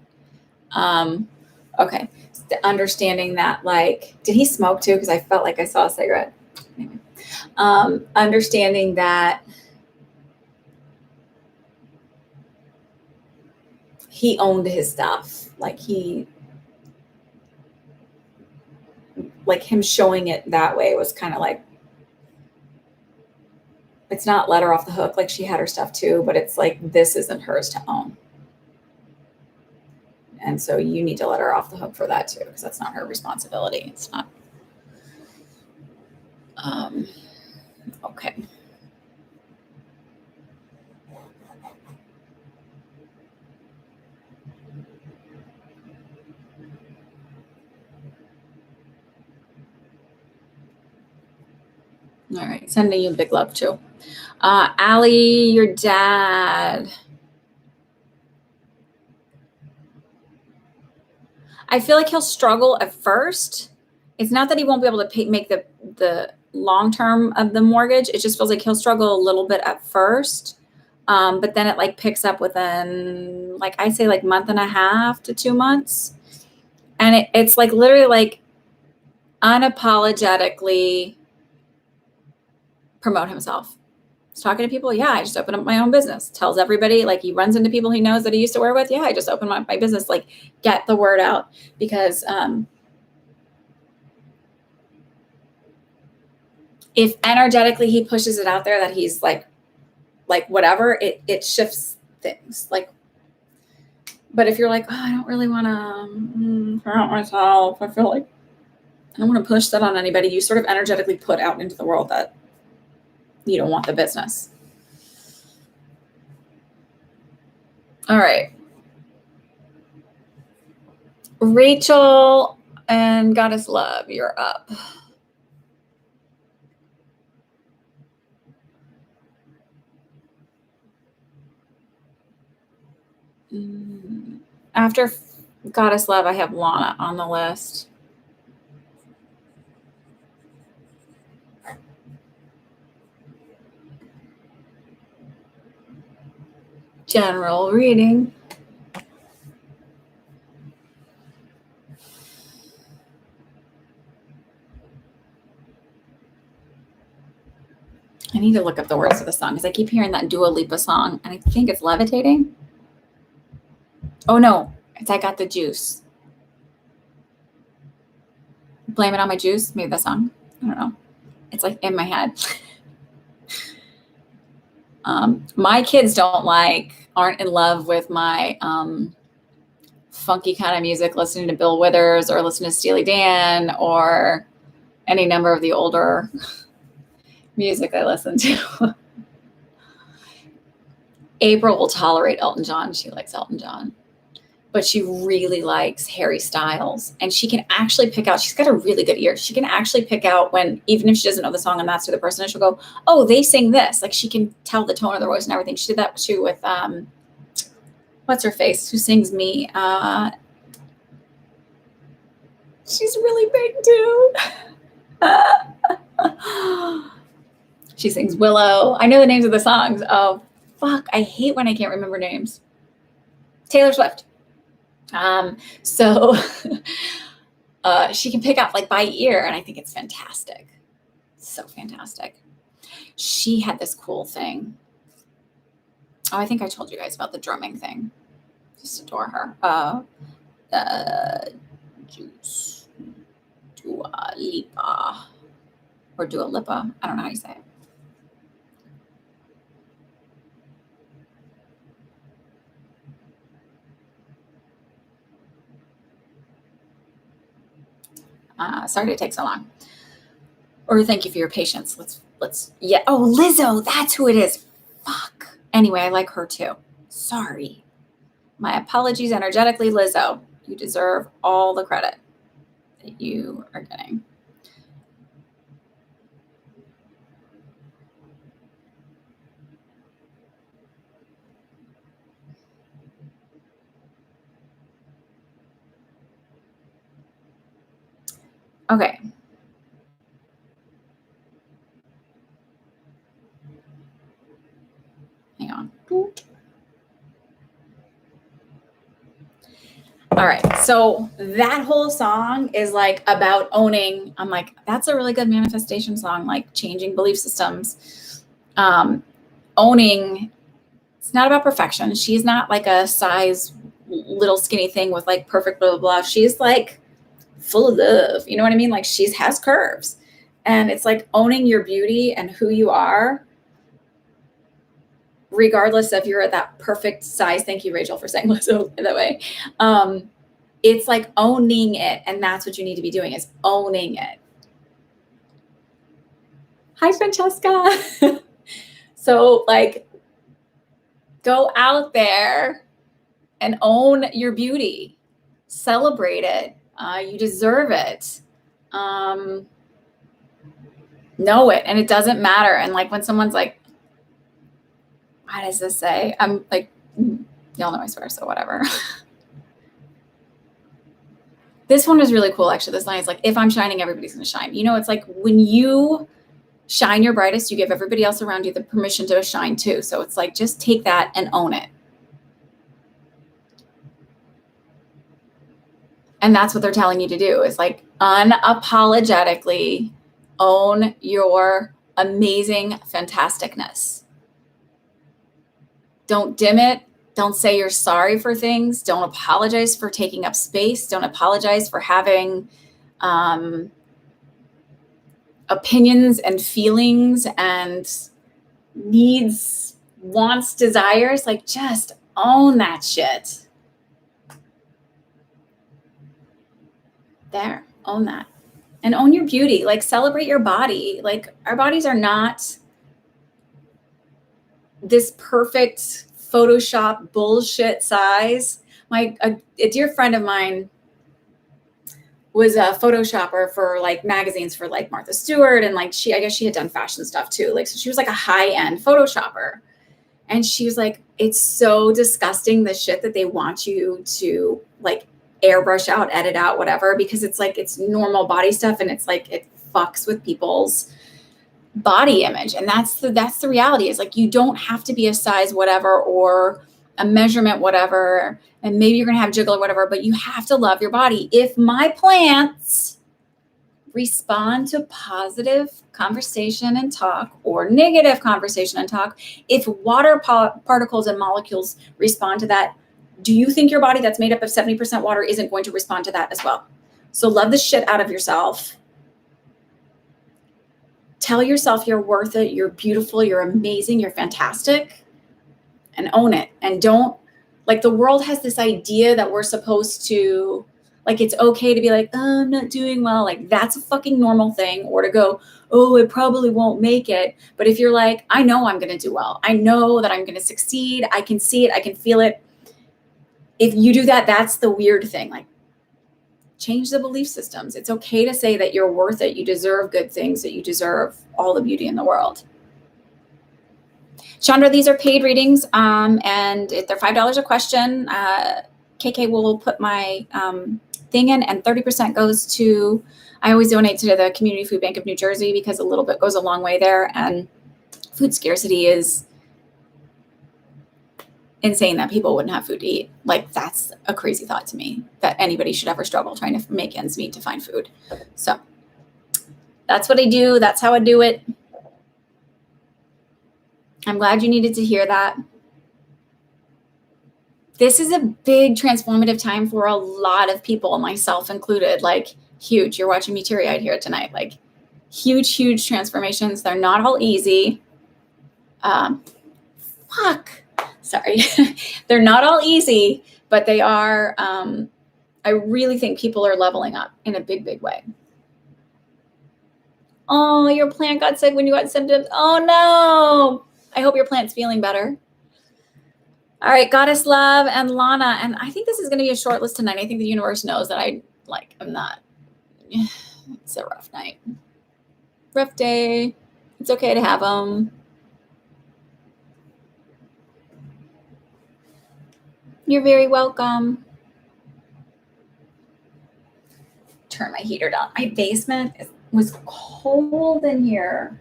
understanding that, like, did he smoke too? Because I felt like I saw a cigarette. Anyway. Understanding that he owned his stuff, like him showing it that way was kind of like, it's not let her off the hook, like she had her stuff too, but it's like, this isn't hers to own. And so you need to let her off the hook for that too, because that's not her responsibility. It's not. Okay. All right. Sending you big love too. Allie, your dad. I feel like he'll struggle at first. It's not that he won't be able to make the long term of the mortgage. It just feels like he'll struggle a little bit at first. But then it like picks up within, like, I say like month and a half to 2 months. And it's like literally like unapologetically promote himself. He's talking to people. Yeah, I just opened up my own business. Tells everybody, like he runs into people he knows that he used to work with. Yeah, I just opened my business. Like, get the word out, because if energetically he pushes it out there that he's like whatever, it shifts things. Like, but if you're like, oh, I don't really want to promote myself, I feel like I don't want to push that on anybody, you sort of energetically put out into the world that you don't want the business. All right. Rachel and Goddess Love, you're up. After Goddess Love, I have Lana on the list. General reading. I need to look up the words of the song because I keep hearing that Dua Lipa song, and I think it's Levitating. Oh no, it's I Got the Juice. Blame It on My Juice, maybe that song. I don't know. It's like in my head. My kids aren't in love with my funky kind of music, listening to Bill Withers or listening to Steely Dan or any number of the older music I listen to. April will tolerate Elton John. She likes Elton John. But she really likes Harry Styles. And she can actually pick out, she's got a really good ear. She can actually pick out when, even if she doesn't know the song and that's who the person is, she'll go, oh, they sing this. Like she can tell the tone of their voice and everything. She did that too with, what's her face? Who sings Me? She's really big too. She sings Willow. I know the names of the songs. Oh, fuck. I hate when I can't remember names. Taylor Swift. So she can pick up like by ear, and I think it's fantastic. So fantastic. She had this cool thing. Oh, I think I told you guys about the drumming thing. Just adore her. Juice. Dua Lipa. Or Dua Lipa. I don't know how you say it. Sorry to take so long. Or thank you for your patience. Yeah. Oh, Lizzo. That's who it is. Fuck. Anyway, I like her too. Sorry. My apologies energetically, Lizzo. You deserve all the credit that you are getting. Okay. Hang on. All right. So that whole song is like about owning. I'm like, that's a really good manifestation song, like changing belief systems. Owning. It's not about perfection. She's not like a size little skinny thing with like perfect blah, blah, blah. She's like full of love. You know what I mean? Like has curves. And it's like owning your beauty and who you are, regardless if you're at that perfect size. Thank you, Rachel, for saying Lizzo that way. It's like owning it. And that's what you need to be doing, is owning it. Hi, Francesca. So like, go out there and own your beauty. Celebrate it. You deserve it. Know it. And it doesn't matter. And like when someone's like, what does this say? I'm like, y'all know I swear, so whatever. This one is really cool, actually. This line is like, if I'm shining, everybody's going to shine. You know, it's like when you shine your brightest, you give everybody else around you the permission to shine too. So it's like, just take that and own it. And that's what they're telling you to do, is like unapologetically own your amazing fantasticness. Don't dim it. Don't say you're sorry for things. Don't apologize for taking up space. Don't apologize for having opinions and feelings and needs, wants, desires. Like, just own that shit. There, own that. And own your beauty. Like, celebrate your body. Like, our bodies are not this perfect Photoshop bullshit size. A dear friend of mine was a Photoshopper for like magazines for like Martha Stewart. And like I guess she had done fashion stuff too. Like, so she was like a high-end Photoshopper. And she was like, it's so disgusting, the shit that they want you to like airbrush out, edit out, whatever, because it's like, it's normal body stuff. And it's like, it fucks with people's body image. And that's the reality, is like, you don't have to be a size whatever or a measurement whatever, and maybe you're gonna have jiggle or whatever, but you have to love your body. If my plants respond to positive conversation and talk or negative conversation and talk, if water particles and molecules respond to that, do you think your body that's made up of 70% water isn't going to respond to that as well? So love the shit out of yourself. Tell yourself you're worth it, you're beautiful, you're amazing, you're fantastic, and own it. And don't, like, the world has this idea that we're supposed to, like, it's okay to be like, oh, I'm not doing well. Like, that's a fucking normal thing. Or to go, oh, it probably won't make it. But if you're like, I know I'm going to do well, I know that I'm going to succeed, I can see it, I can feel it. If you do that, that's the weird thing. Like, change the belief systems. It's okay to say that you're worth it. You deserve good things, that you deserve all the beauty in the world. Chandra, these are paid readings, and they're $5 a question. KK will put my thing in, and 30% goes to, I always donate to the Community Food Bank of New Jersey, because a little bit goes a long way there. And food scarcity is insane, that people wouldn't have food to eat. Like, that's a crazy thought to me, that anybody should ever struggle trying to make ends meet to find food. So that's what I do. That's how I do it. I'm glad you needed to hear that. This is a big transformative time for a lot of people, myself included. Like, huge. You're watching me teary-eyed here tonight. Like, huge, huge transformations. They're not all easy. Sorry. They're not all easy, but they are. I really think people are leveling up in a big, big way. Oh, your plant got sick when you got symptoms. Oh, no. I hope your plant's feeling better. All right, Goddess Love and Lana. And I think this is going to be a short list tonight. I think the universe knows that I'm not. It's a rough night. Rough day. It's okay to have them. You're very welcome. Turn my heater down. My basement was cold in here.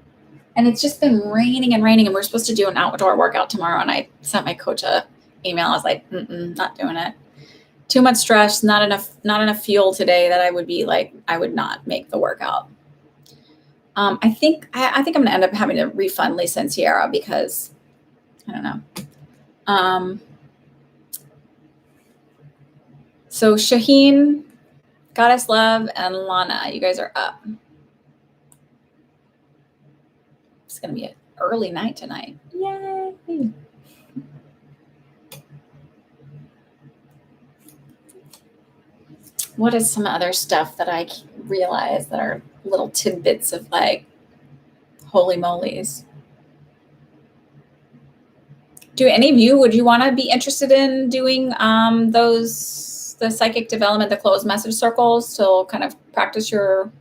And it's just been raining and raining. And we're supposed to do an outdoor workout tomorrow. And I sent my coach an email. I was like, not doing it. Too much stress, not enough fuel today, that I would be like, I would not make the workout. I think I'm going to end up having to refund Lisa and Sierra, because I don't know. So Shaheen, Goddess Love, and Lana, you guys are up. It's going to be an early night tonight. Yay. What is some other stuff that I realize that are little tidbits of like, holy molies? Do any of you, would you want to be interested in doing the psychic development, the closed message circles, to kind of practice your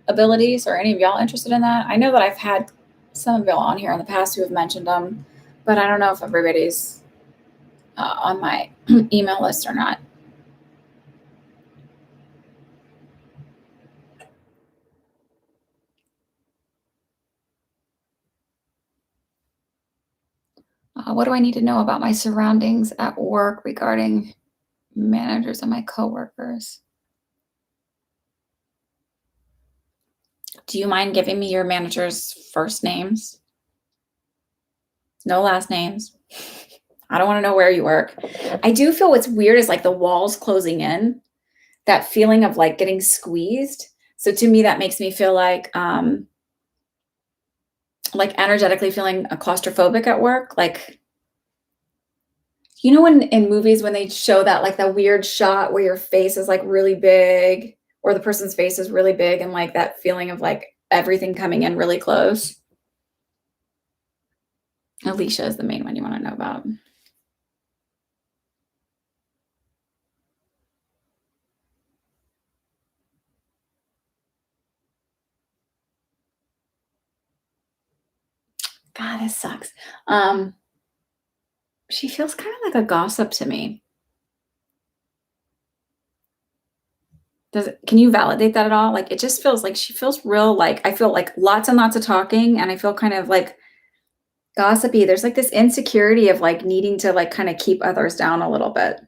abilities? Or any of y'all interested in that? I know that I've had some of y'all on here in the past who have mentioned them, but I don't know if everybody's on my email list or not. What do I need to know about my surroundings at work regarding managers and my coworkers? Do you mind giving me your manager's first names? No last names. I don't want to know where you work. I do feel what's weird is like the walls closing in, that feeling of like getting squeezed. So to me, that makes me feel like energetically feeling claustrophobic at work. Like, you know, when in movies, when they show that, like, that weird shot where your face is like really big, or the person's face is really big, and like that feeling of like everything coming in really close. Alicia is the main one you want to know about. God, this sucks. She feels kind of like a gossip to me. Can you validate that at all? Like, it just feels like she feels real, like, I feel like lots and lots of talking, and I feel kind of like gossipy. There's like this insecurity of like needing to like kind of keep others down a little bit.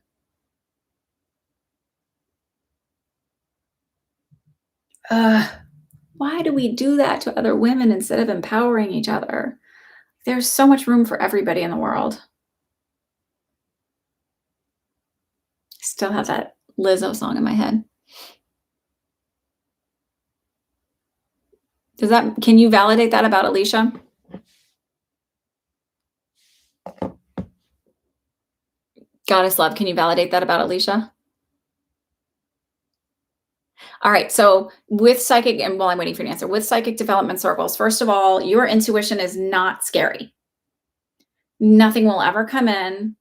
Ugh, why do we do that to other women instead of empowering each other? There's so much room for everybody in the world. Still have that Lizzo song in my head. Can you validate that about Alicia? Goddess love, can you validate that about Alicia? All right, so with psychic, and while I'm waiting for an answer, with psychic development circles, first of all, your intuition is not scary. Nothing will ever come in.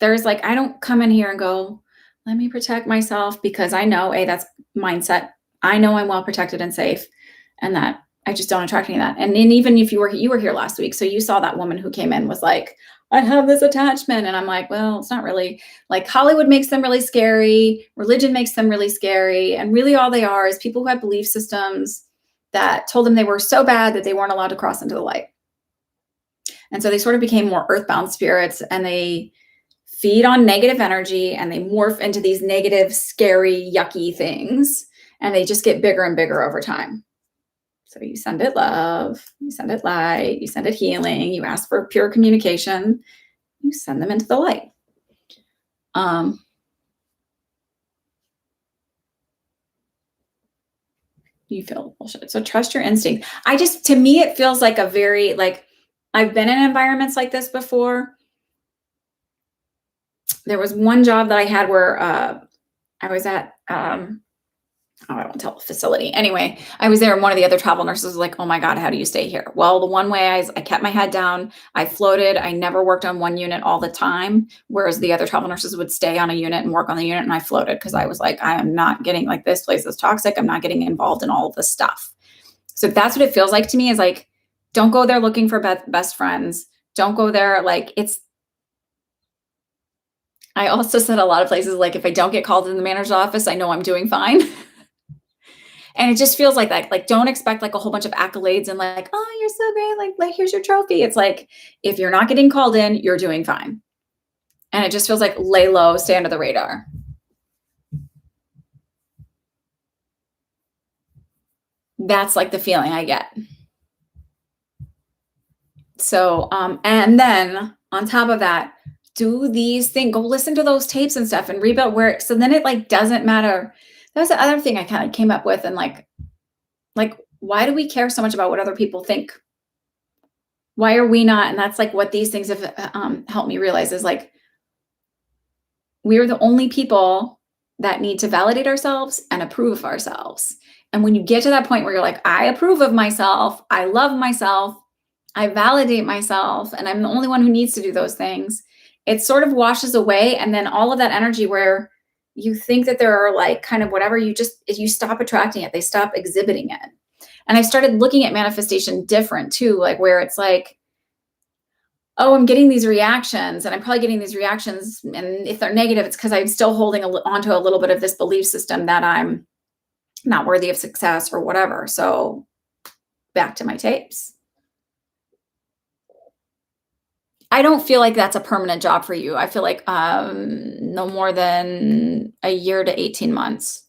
There's like, I don't come in here and go, let me protect myself, because I know, that's mindset. I know I'm well protected and safe, and that I just don't attract any of that. And then even if you were here last week, so you saw that woman who came in was like, I have this attachment. And I'm like, well, it's not really, like, Hollywood makes them really scary. Religion makes them really scary. And really all they are is people who have belief systems that told them they were so bad that they weren't allowed to cross into the light. And so they sort of became more earthbound spirits, and they feed on negative energy, and they morph into these negative, scary, yucky things. And they just get bigger and bigger over time. So you send it love, you send it light, you send it healing, you ask for pure communication, you send them into the light. You feel bullshit. So trust your instinct. To me, it feels like a very, like, I've been in environments like this before. There was one job that I had where I was at, I won't tell the facility. Anyway, I was there, and one of the other travel nurses was like, oh my God, how do you stay here? Well, the one way I kept my head down, I floated. I never worked on one unit all the time, whereas the other travel nurses would stay on a unit and work on the unit, and I floated because I was like, I am not getting, like, this place is toxic. I'm not getting involved in all of this stuff. So that's what it feels like to me, is like, don't go there looking for best friends. Don't go there. Like, I also said a lot of places, like, if I don't get called in the manager's office, I know I'm doing fine. And it just feels like that. Like, don't expect like a whole bunch of accolades and like, oh, you're so great. Like, here's your trophy. It's like, if you're not getting called in, you're doing fine. And it just feels like, lay low, stay under the radar. That's like the feeling I get. So, and then on top of that, do these things, go listen to those tapes and stuff and rebuild where, so then it like doesn't matter. That was the other thing I kind of came up with. And like, why do we care so much about what other people think? Why are we not? And that's like what these things have helped me realize, is like, we are the only people that need to validate ourselves and approve of ourselves. And when you get to that point where you're like, I approve of myself, I love myself, I validate myself, and I'm the only one who needs to do those things, it sort of washes away. And then all of that energy where you think that there are like kind of whatever, you stop attracting it. They stop exhibiting it. And I started looking at manifestation different too, like where it's like, oh, I'm getting these reactions, and I'm probably getting these reactions, and if they're negative, it's because I'm still holding onto a little bit of this belief system that I'm not worthy of success or whatever. So back to my tapes. I don't feel like that's a permanent job for you. I feel like no more than a year to 18 months.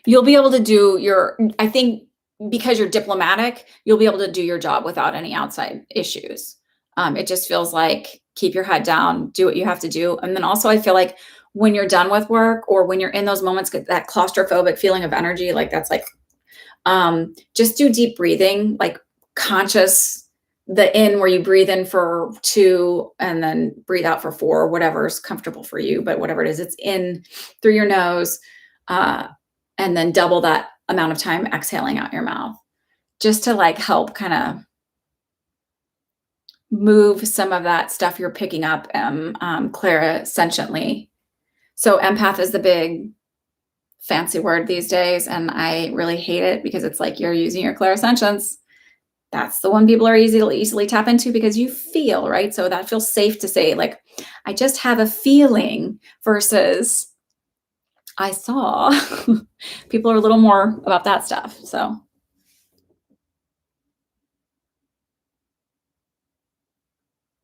You'll be able to do I think, because you're diplomatic, you'll be able to do your job without any outside issues. It just feels like, keep your head down, do what you have to do. And then also I feel like when you're done with work, or when you're in those moments, that claustrophobic feeling of energy, like that's like, just do deep breathing, like conscious, the in where you breathe in for 2 and then breathe out for 4, whatever is comfortable for you, but whatever it is, it's in through your nose, and then double that amount of time exhaling out your mouth, just to like help kind of move some of that stuff you're picking up clairsentiently. So empath is the big fancy word these days, and I really hate it, because it's like, you're using your clairsentience. That's the one people are easily tap into because you feel, right? So that feels safe to say, like, I just have a feeling versus I saw. People are a little more about that stuff.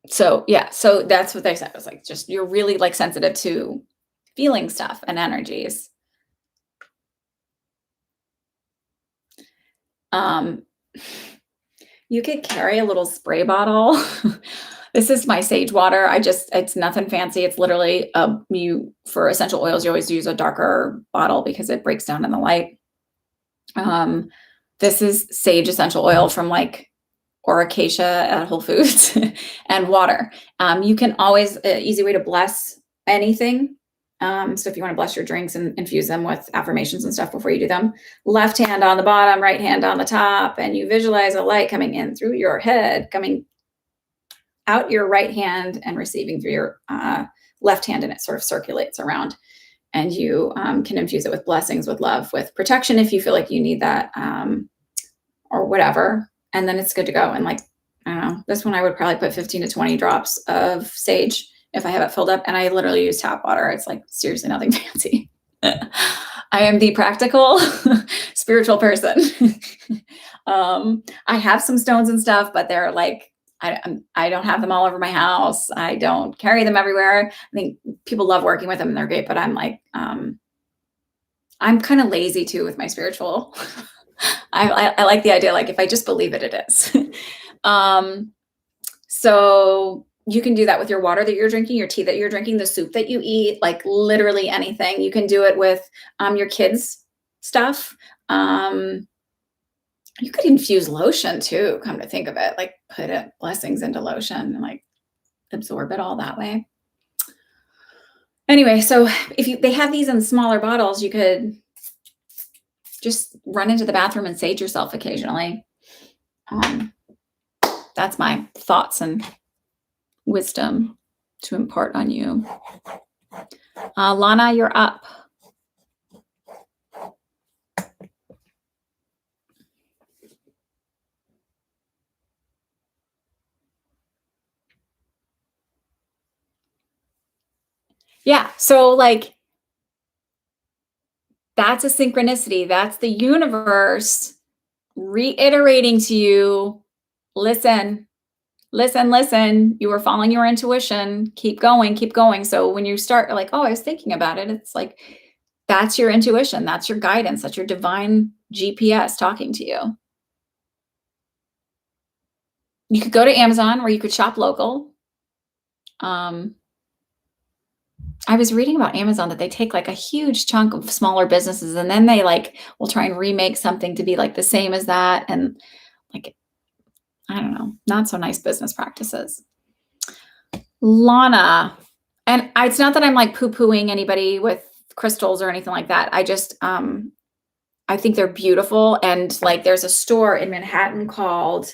So yeah, so that's what they said. It was like just you're really like sensitive to feeling stuff and energies. Um, you could carry a little spray bottle. This is my sage water. It's nothing fancy. It's literally you for essential oils, you always use a darker bottle because it breaks down in the light. Um, this is sage essential oil from like or acacia at Whole Foods and water. You can always, easy way to bless anything. So if you want to bless your drinks and infuse them with affirmations and stuff before you do them, left hand on the bottom, right hand on the top, and you visualize a light coming in through your head, coming out your right hand and receiving through your left hand, and it sort of circulates around. And you can infuse it with blessings, with love, with protection if you feel like you need that, or whatever. And then it's good to go. And like, I don't know, this one I would probably put 15 to 20 drops of sage if I have it filled up. And I literally use tap water. It's like seriously nothing fancy. I am the practical spiritual person. I have some stones and stuff, but they're like, I don't have them all over my house. I don't carry them everywhere. I think people love working with them and they're great, but I'm like, I'm kind of lazy too with my spiritual. I like the idea, like if I just believe it, it is. So you can do that with your water that you're drinking, your tea that you're drinking, the soup that you eat, like literally anything. You can do it with your kids' stuff. You could infuse lotion too, come to think of it, like put blessings into lotion and like absorb it all that way. Anyway, so if they have these in smaller bottles, you could just run into the bathroom and sage yourself occasionally. That's my thoughts and wisdom to impart on you. Lana, you're up. Yeah, so like that's a synchronicity. That's the universe reiterating to you, listen, listen. You were following your intuition. Keep going, keep going. So when you start like, oh, I was thinking about it, it's like, that's your intuition. That's your guidance. That's your divine GPS talking to you. You could go to Amazon where you could shop local. I was reading about Amazon that they take like a huge chunk of smaller businesses and then they like will try and remake something to be like the same as that. And like, I don't know, not so nice business practices. Lana, and it's not that I'm like poo-pooing anybody with crystals or anything like that. I just, I think they're beautiful. And like, there's a store in Manhattan called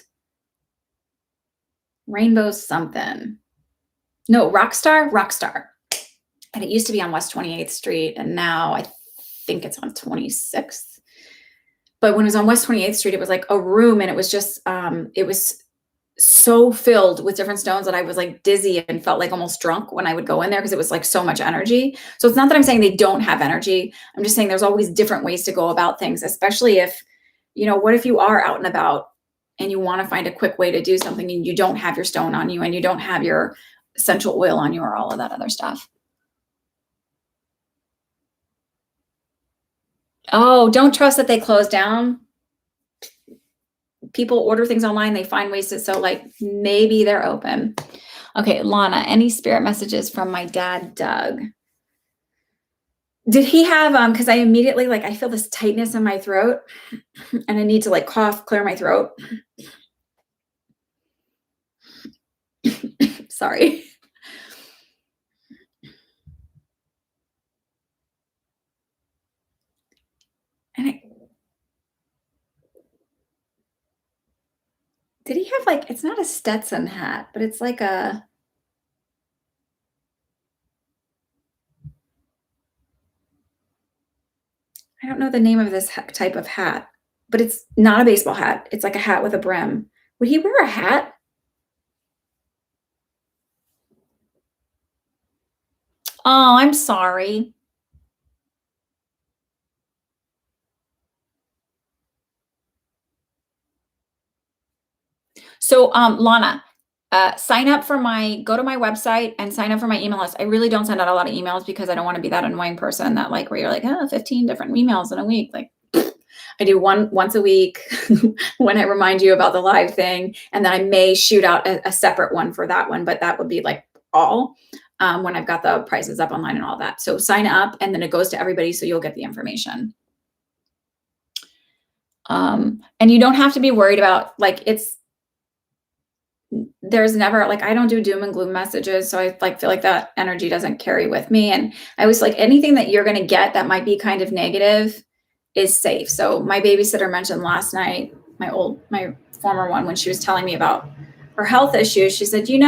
Rainbow something. No, Rockstar. And it used to be on West 28th Street. And now I think it's on 26th. But when it was on West 28th Street, it was like a room and it was just, it was so filled with different stones that I was like dizzy and felt like almost drunk when I would go in there because it was like so much energy. So it's not that I'm saying they don't have energy. I'm just saying there's always different ways to go about things, especially if, what if you are out and about and you want to find a quick way to do something and you don't have your stone on you and you don't have your essential oil on you or all of that other stuff. Oh, don't trust that they close down. People order things online, they find ways to, so like maybe they're open. Okay, Lana, any spirit messages from my dad, Doug? Did he have, because I immediately, like, I feel this tightness in my throat and I need to like cough, clear my throat. Sorry. And did he have like, it's not a Stetson hat, but it's like I don't know the name of this type of hat, but it's not a baseball hat. It's like a hat with a brim, Would he wear a hat? Oh, I'm sorry. So, Lana, go to my website and sign up for my email list. I really don't send out a lot of emails because I don't want to be that annoying person that like where you're like, oh, 15 different emails in a week. Like I do one once a week when I remind you about the live thing. And then I may shoot out a separate one for that one, but that would be like all when I've got the prices up online and all that. So sign up and then it goes to everybody so you'll get the information. And you don't have to be worried about like there's never like I don't do doom and gloom messages, so I like feel like that energy doesn't carry with me. And I was like anything that you're going to get that might be kind of negative is safe. So my babysitter mentioned last night, my former one, when she was telling me about her health issues, she said, you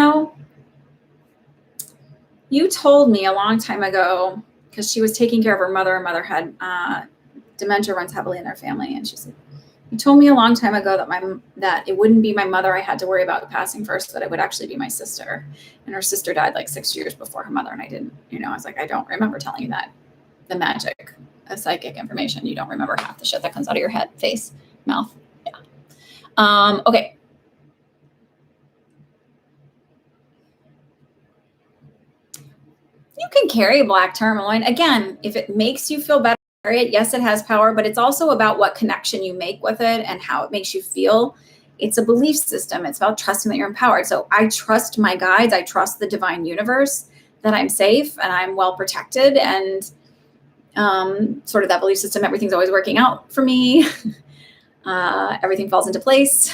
told me a long time ago because she was taking care of her mother. Her mother had dementia, runs heavily in their family, and she said, you told me a long time ago that it wouldn't be my mother I had to worry about passing first, that it would actually be my sister. And her sister died like 6 years before her mother, and I didn't, I was like, I don't remember telling you that. The magic of psychic information. You don't remember half the shit that comes out of your head, face, mouth. Yeah. Okay. You can carry black tourmaline. Again, if it makes you feel better, yes, it has power, but it's also about what connection you make with it and how it makes you feel. It's a belief system. It's about trusting that you're empowered. So I trust my guides. I trust the divine universe that I'm safe and I'm well protected, and sort of that belief system, everything's always working out for me. Everything falls into place.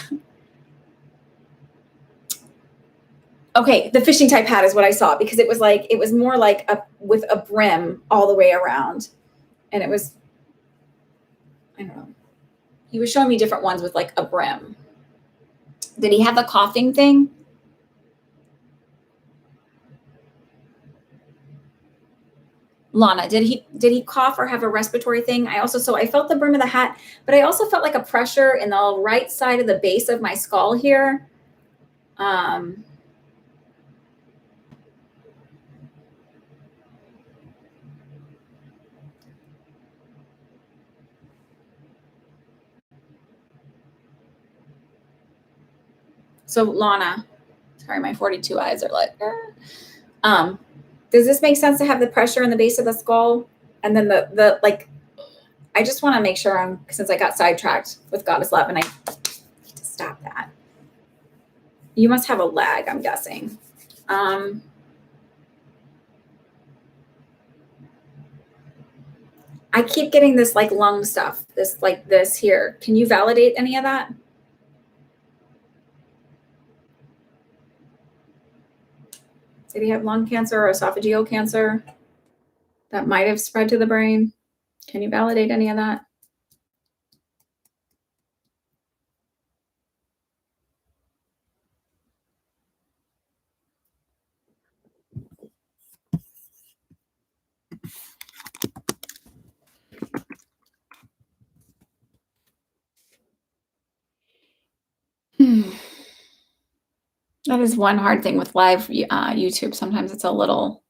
Okay, the fishing type hat is what I saw because it was more like with a brim all the way around. And it was, I don't know. He was showing me different ones with like a brim. Did he have the coughing thing? Lana, did he cough or have a respiratory thing? I felt the brim of the hat, but I also felt like a pressure in the right side of the base of my skull here. So Lana, sorry, my 42 eyes are like, does this make sense to have the pressure in the base of the skull? And then the like, I just want to make sure since I got sidetracked with Goddess Love and I need to stop that. You must have a lag, I'm guessing. I keep getting this like lung stuff, this here. Can you validate any of that? Did he have lung cancer or esophageal cancer that might have spread to the brain? Can you validate any of that? That is one hard thing with live YouTube. Sometimes it's a little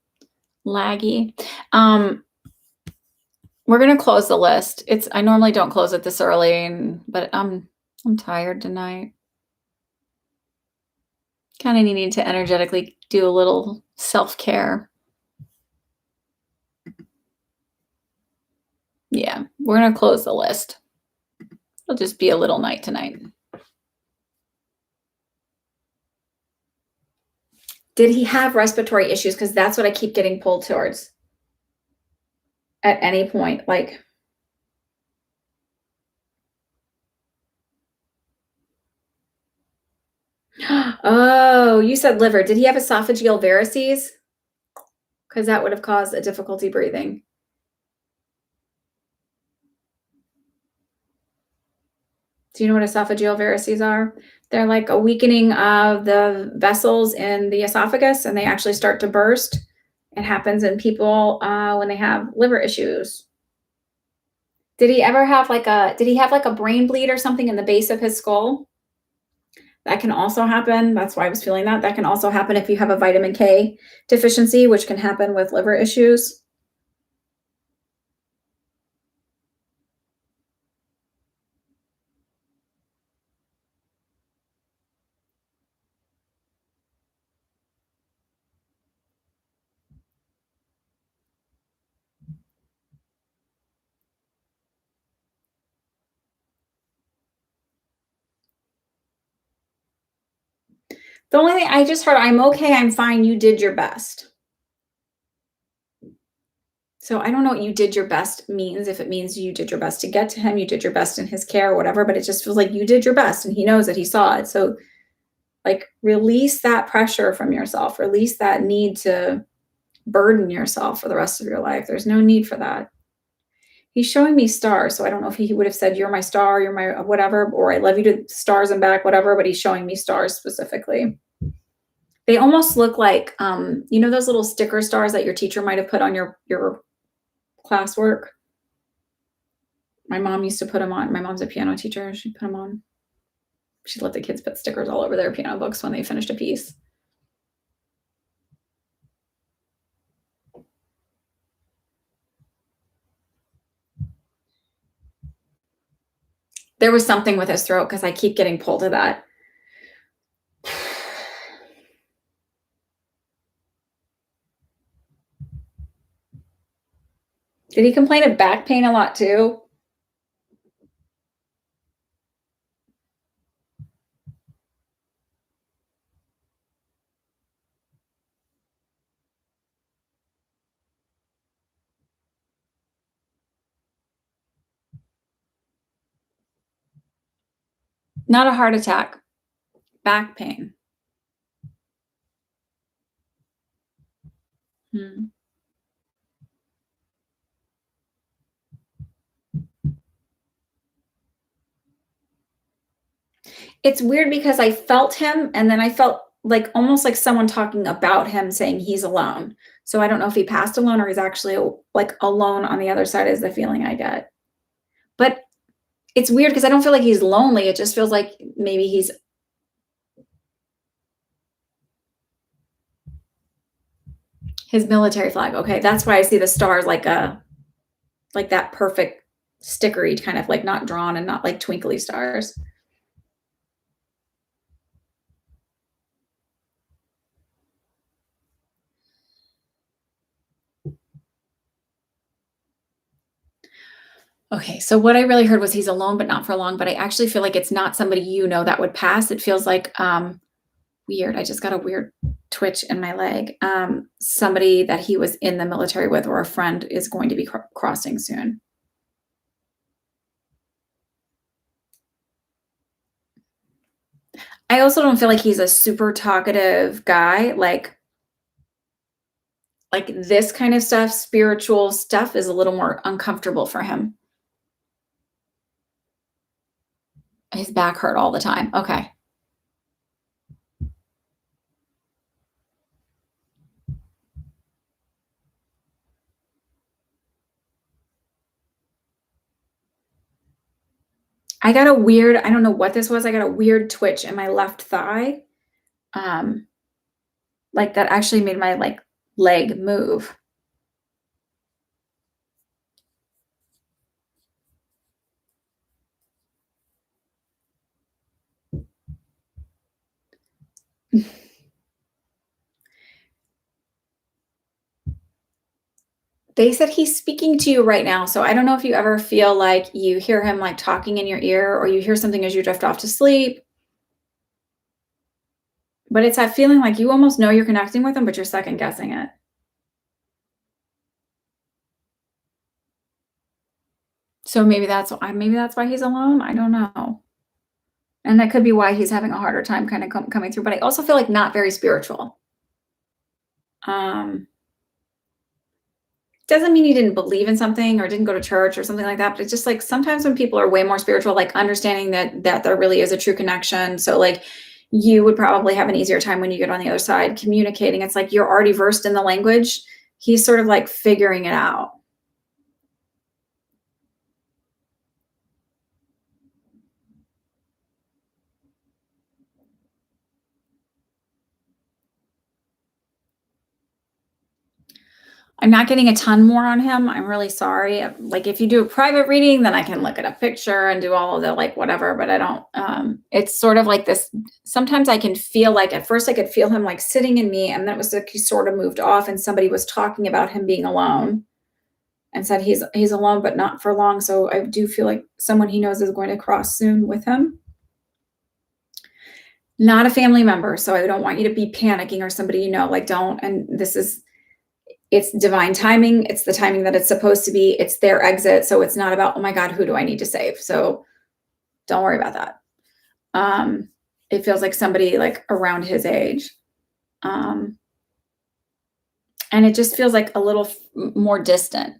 laggy. We're going to close the list. I normally don't close it this early, but I'm tired tonight. Kind of needing to energetically do a little self-care. Yeah, we're going to close the list. It'll just be a little night tonight. Did he have respiratory issues? Because that's what I keep getting pulled towards. At any point, like. Oh, you said liver. Did he have esophageal varices? Because that would have caused a difficulty breathing. Do you know what esophageal varices are? They're like a weakening of the vessels in the esophagus, and they actually start to burst. It happens in people when they have liver issues. Did he have like a brain bleed or something in the base of his skull? That can also happen. That's why I was feeling that. That can also happen if you have a vitamin K deficiency, which can happen with liver issues. The only thing I just heard, I'm okay, I'm fine, you did your best. So I don't know what you did your best means, if it means you did your best to get to him, you did your best in his care, or whatever, but it just feels like you did your best and he knows that he saw it. So, like, release that pressure from yourself, release that need to burden yourself for the rest of your life. There's no need for that. He's showing me stars, so I don't know if he would have said, "You're my star, you're my whatever," or "I love you to stars and back," whatever, but he's showing me stars specifically. They almost look like, those little sticker stars that your teacher might have put on your classwork? My mom used to put them on. My mom's a piano teacher. She'd put them on. She'd let the kids put stickers all over their piano books when they finished a piece. There was something with his throat because I keep getting pulled to that. Did he complain of back pain a lot too? Not a heart attack, back pain. Hmm. It's weird because I felt him and then I felt like almost like someone talking about him saying he's alone. So I don't know if he passed alone or he's actually like alone on the other side is the feeling I get. But it's weird because I don't feel like he's lonely. It just feels like maybe he's his military flag. Okay, that's why I see the stars like that perfect stickery kind of like not drawn and not like twinkly stars. Okay, so what I really heard was he's alone but not for long, but I actually feel like it's not somebody that would pass. It feels like weird. I just got a weird twitch in my leg. Somebody that he was in the military with or a friend is going to be crossing soon. I also don't feel like he's a super talkative guy. Like this kind of stuff, spiritual stuff is a little more uncomfortable for him. His back hurt all the time. Okay. I don't know what this was. I got a weird twitch in my left thigh. Um, like that actually made my like leg move. They said he's speaking to you right now. So I don't know if you ever feel like you hear him like talking in your ear or you hear something as you drift off to sleep. But it's that feeling like you almost know you're connecting with him, but you're second guessing it. So maybe that's why he's alone. I don't know. And that could be why he's having a harder time kind of coming through. But I also feel like not very spiritual. Um, doesn't mean he didn't believe in something or didn't go to church or something like that, but it's just like sometimes when people are way more spiritual, like understanding that there really is a true connection. So like you would probably have an easier time when you get on the other side communicating. It's like you're already versed in the language. He's sort of like figuring it out. I'm not getting a ton more on him. I'm really sorry. Like if you do a private reading, then I can look at a picture and do all of the like whatever, but I don't, it's sort of like this. Sometimes I can feel like at first I could feel him like sitting in me, and then it was like he sort of moved off and somebody was talking about him being alone and said he's alone, but not for long. So I do feel like someone he knows is going to cross soon with him. Not a family member. So I don't want you to be panicking or somebody, like don't, and it's divine timing. It's the timing that it's supposed to be. It's their exit. So it's not about, oh my God, who do I need to save? So don't worry about that. It feels like somebody like around his age. And it just feels like a little more distant.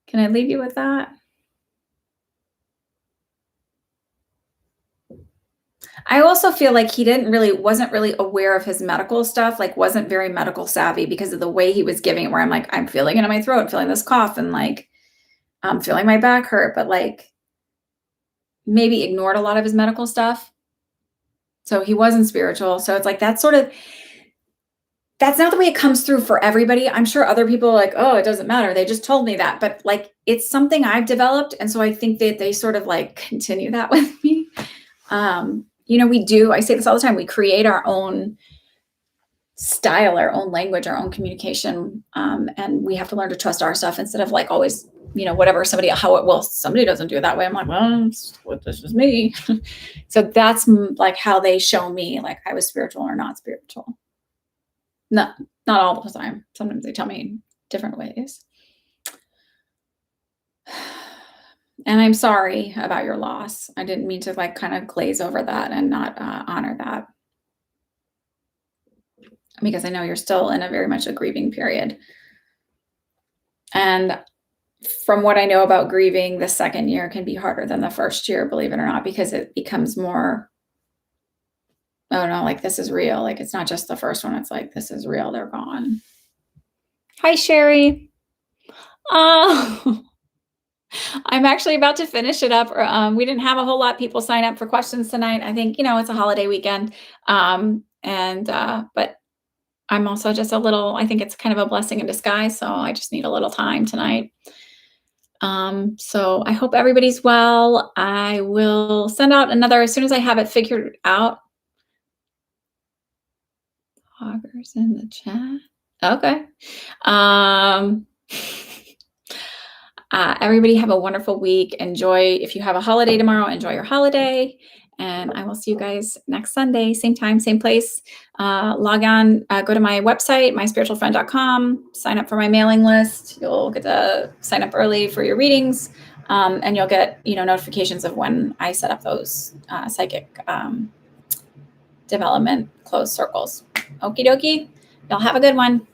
Can I leave you with that? I also feel like he wasn't really aware of his medical stuff, like wasn't very medical savvy because of the way he was giving it, where I'm like, I'm feeling it in my throat, feeling this cough, and like, I'm feeling my back hurt, but like maybe ignored a lot of his medical stuff. So he wasn't spiritual. So it's like, that's not the way it comes through for everybody. I'm sure other people are like, oh, it doesn't matter. They just told me that. But like, it's something I've developed. And so I think that they sort of like continue that with me. I say this all the time. We create our own style, our own language, our own communication. And we have to learn to trust our stuff instead of like always, whatever somebody doesn't do it that way. I'm like, well, this is me. So that's like how they show me like I was spiritual or not spiritual. No, not all the time. Sometimes they tell me different ways. And I'm sorry about your loss. I didn't mean to like kind of glaze over that and not honor that, because I know you're still in a very much a grieving period. And from what I know about grieving, the second year can be harder than the first year, believe it or not, because it becomes more, oh no, like this is real. Like it's not just the first one. It's like, this is real. They're gone. Hi, Sherry. Oh, I'm actually about to finish it up. We didn't have a whole lot of people sign up for questions tonight. I think, it's a holiday weekend. But I'm also just I think it's kind of a blessing in disguise. So I just need a little time tonight. So I hope everybody's well. I will send out another as soon as I have it figured out. Hoggers in the chat. Okay. Everybody have a wonderful week. Enjoy. If you have a holiday tomorrow, enjoy your holiday. And I will see you guys next Sunday, same time, same place. Log on, go to my website, myspiritualfriend.com, sign up for my mailing list. You'll get to sign up early for your readings. And you'll get, notifications of when I set up those psychic development closed circles. Okie dokie. Y'all have a good one.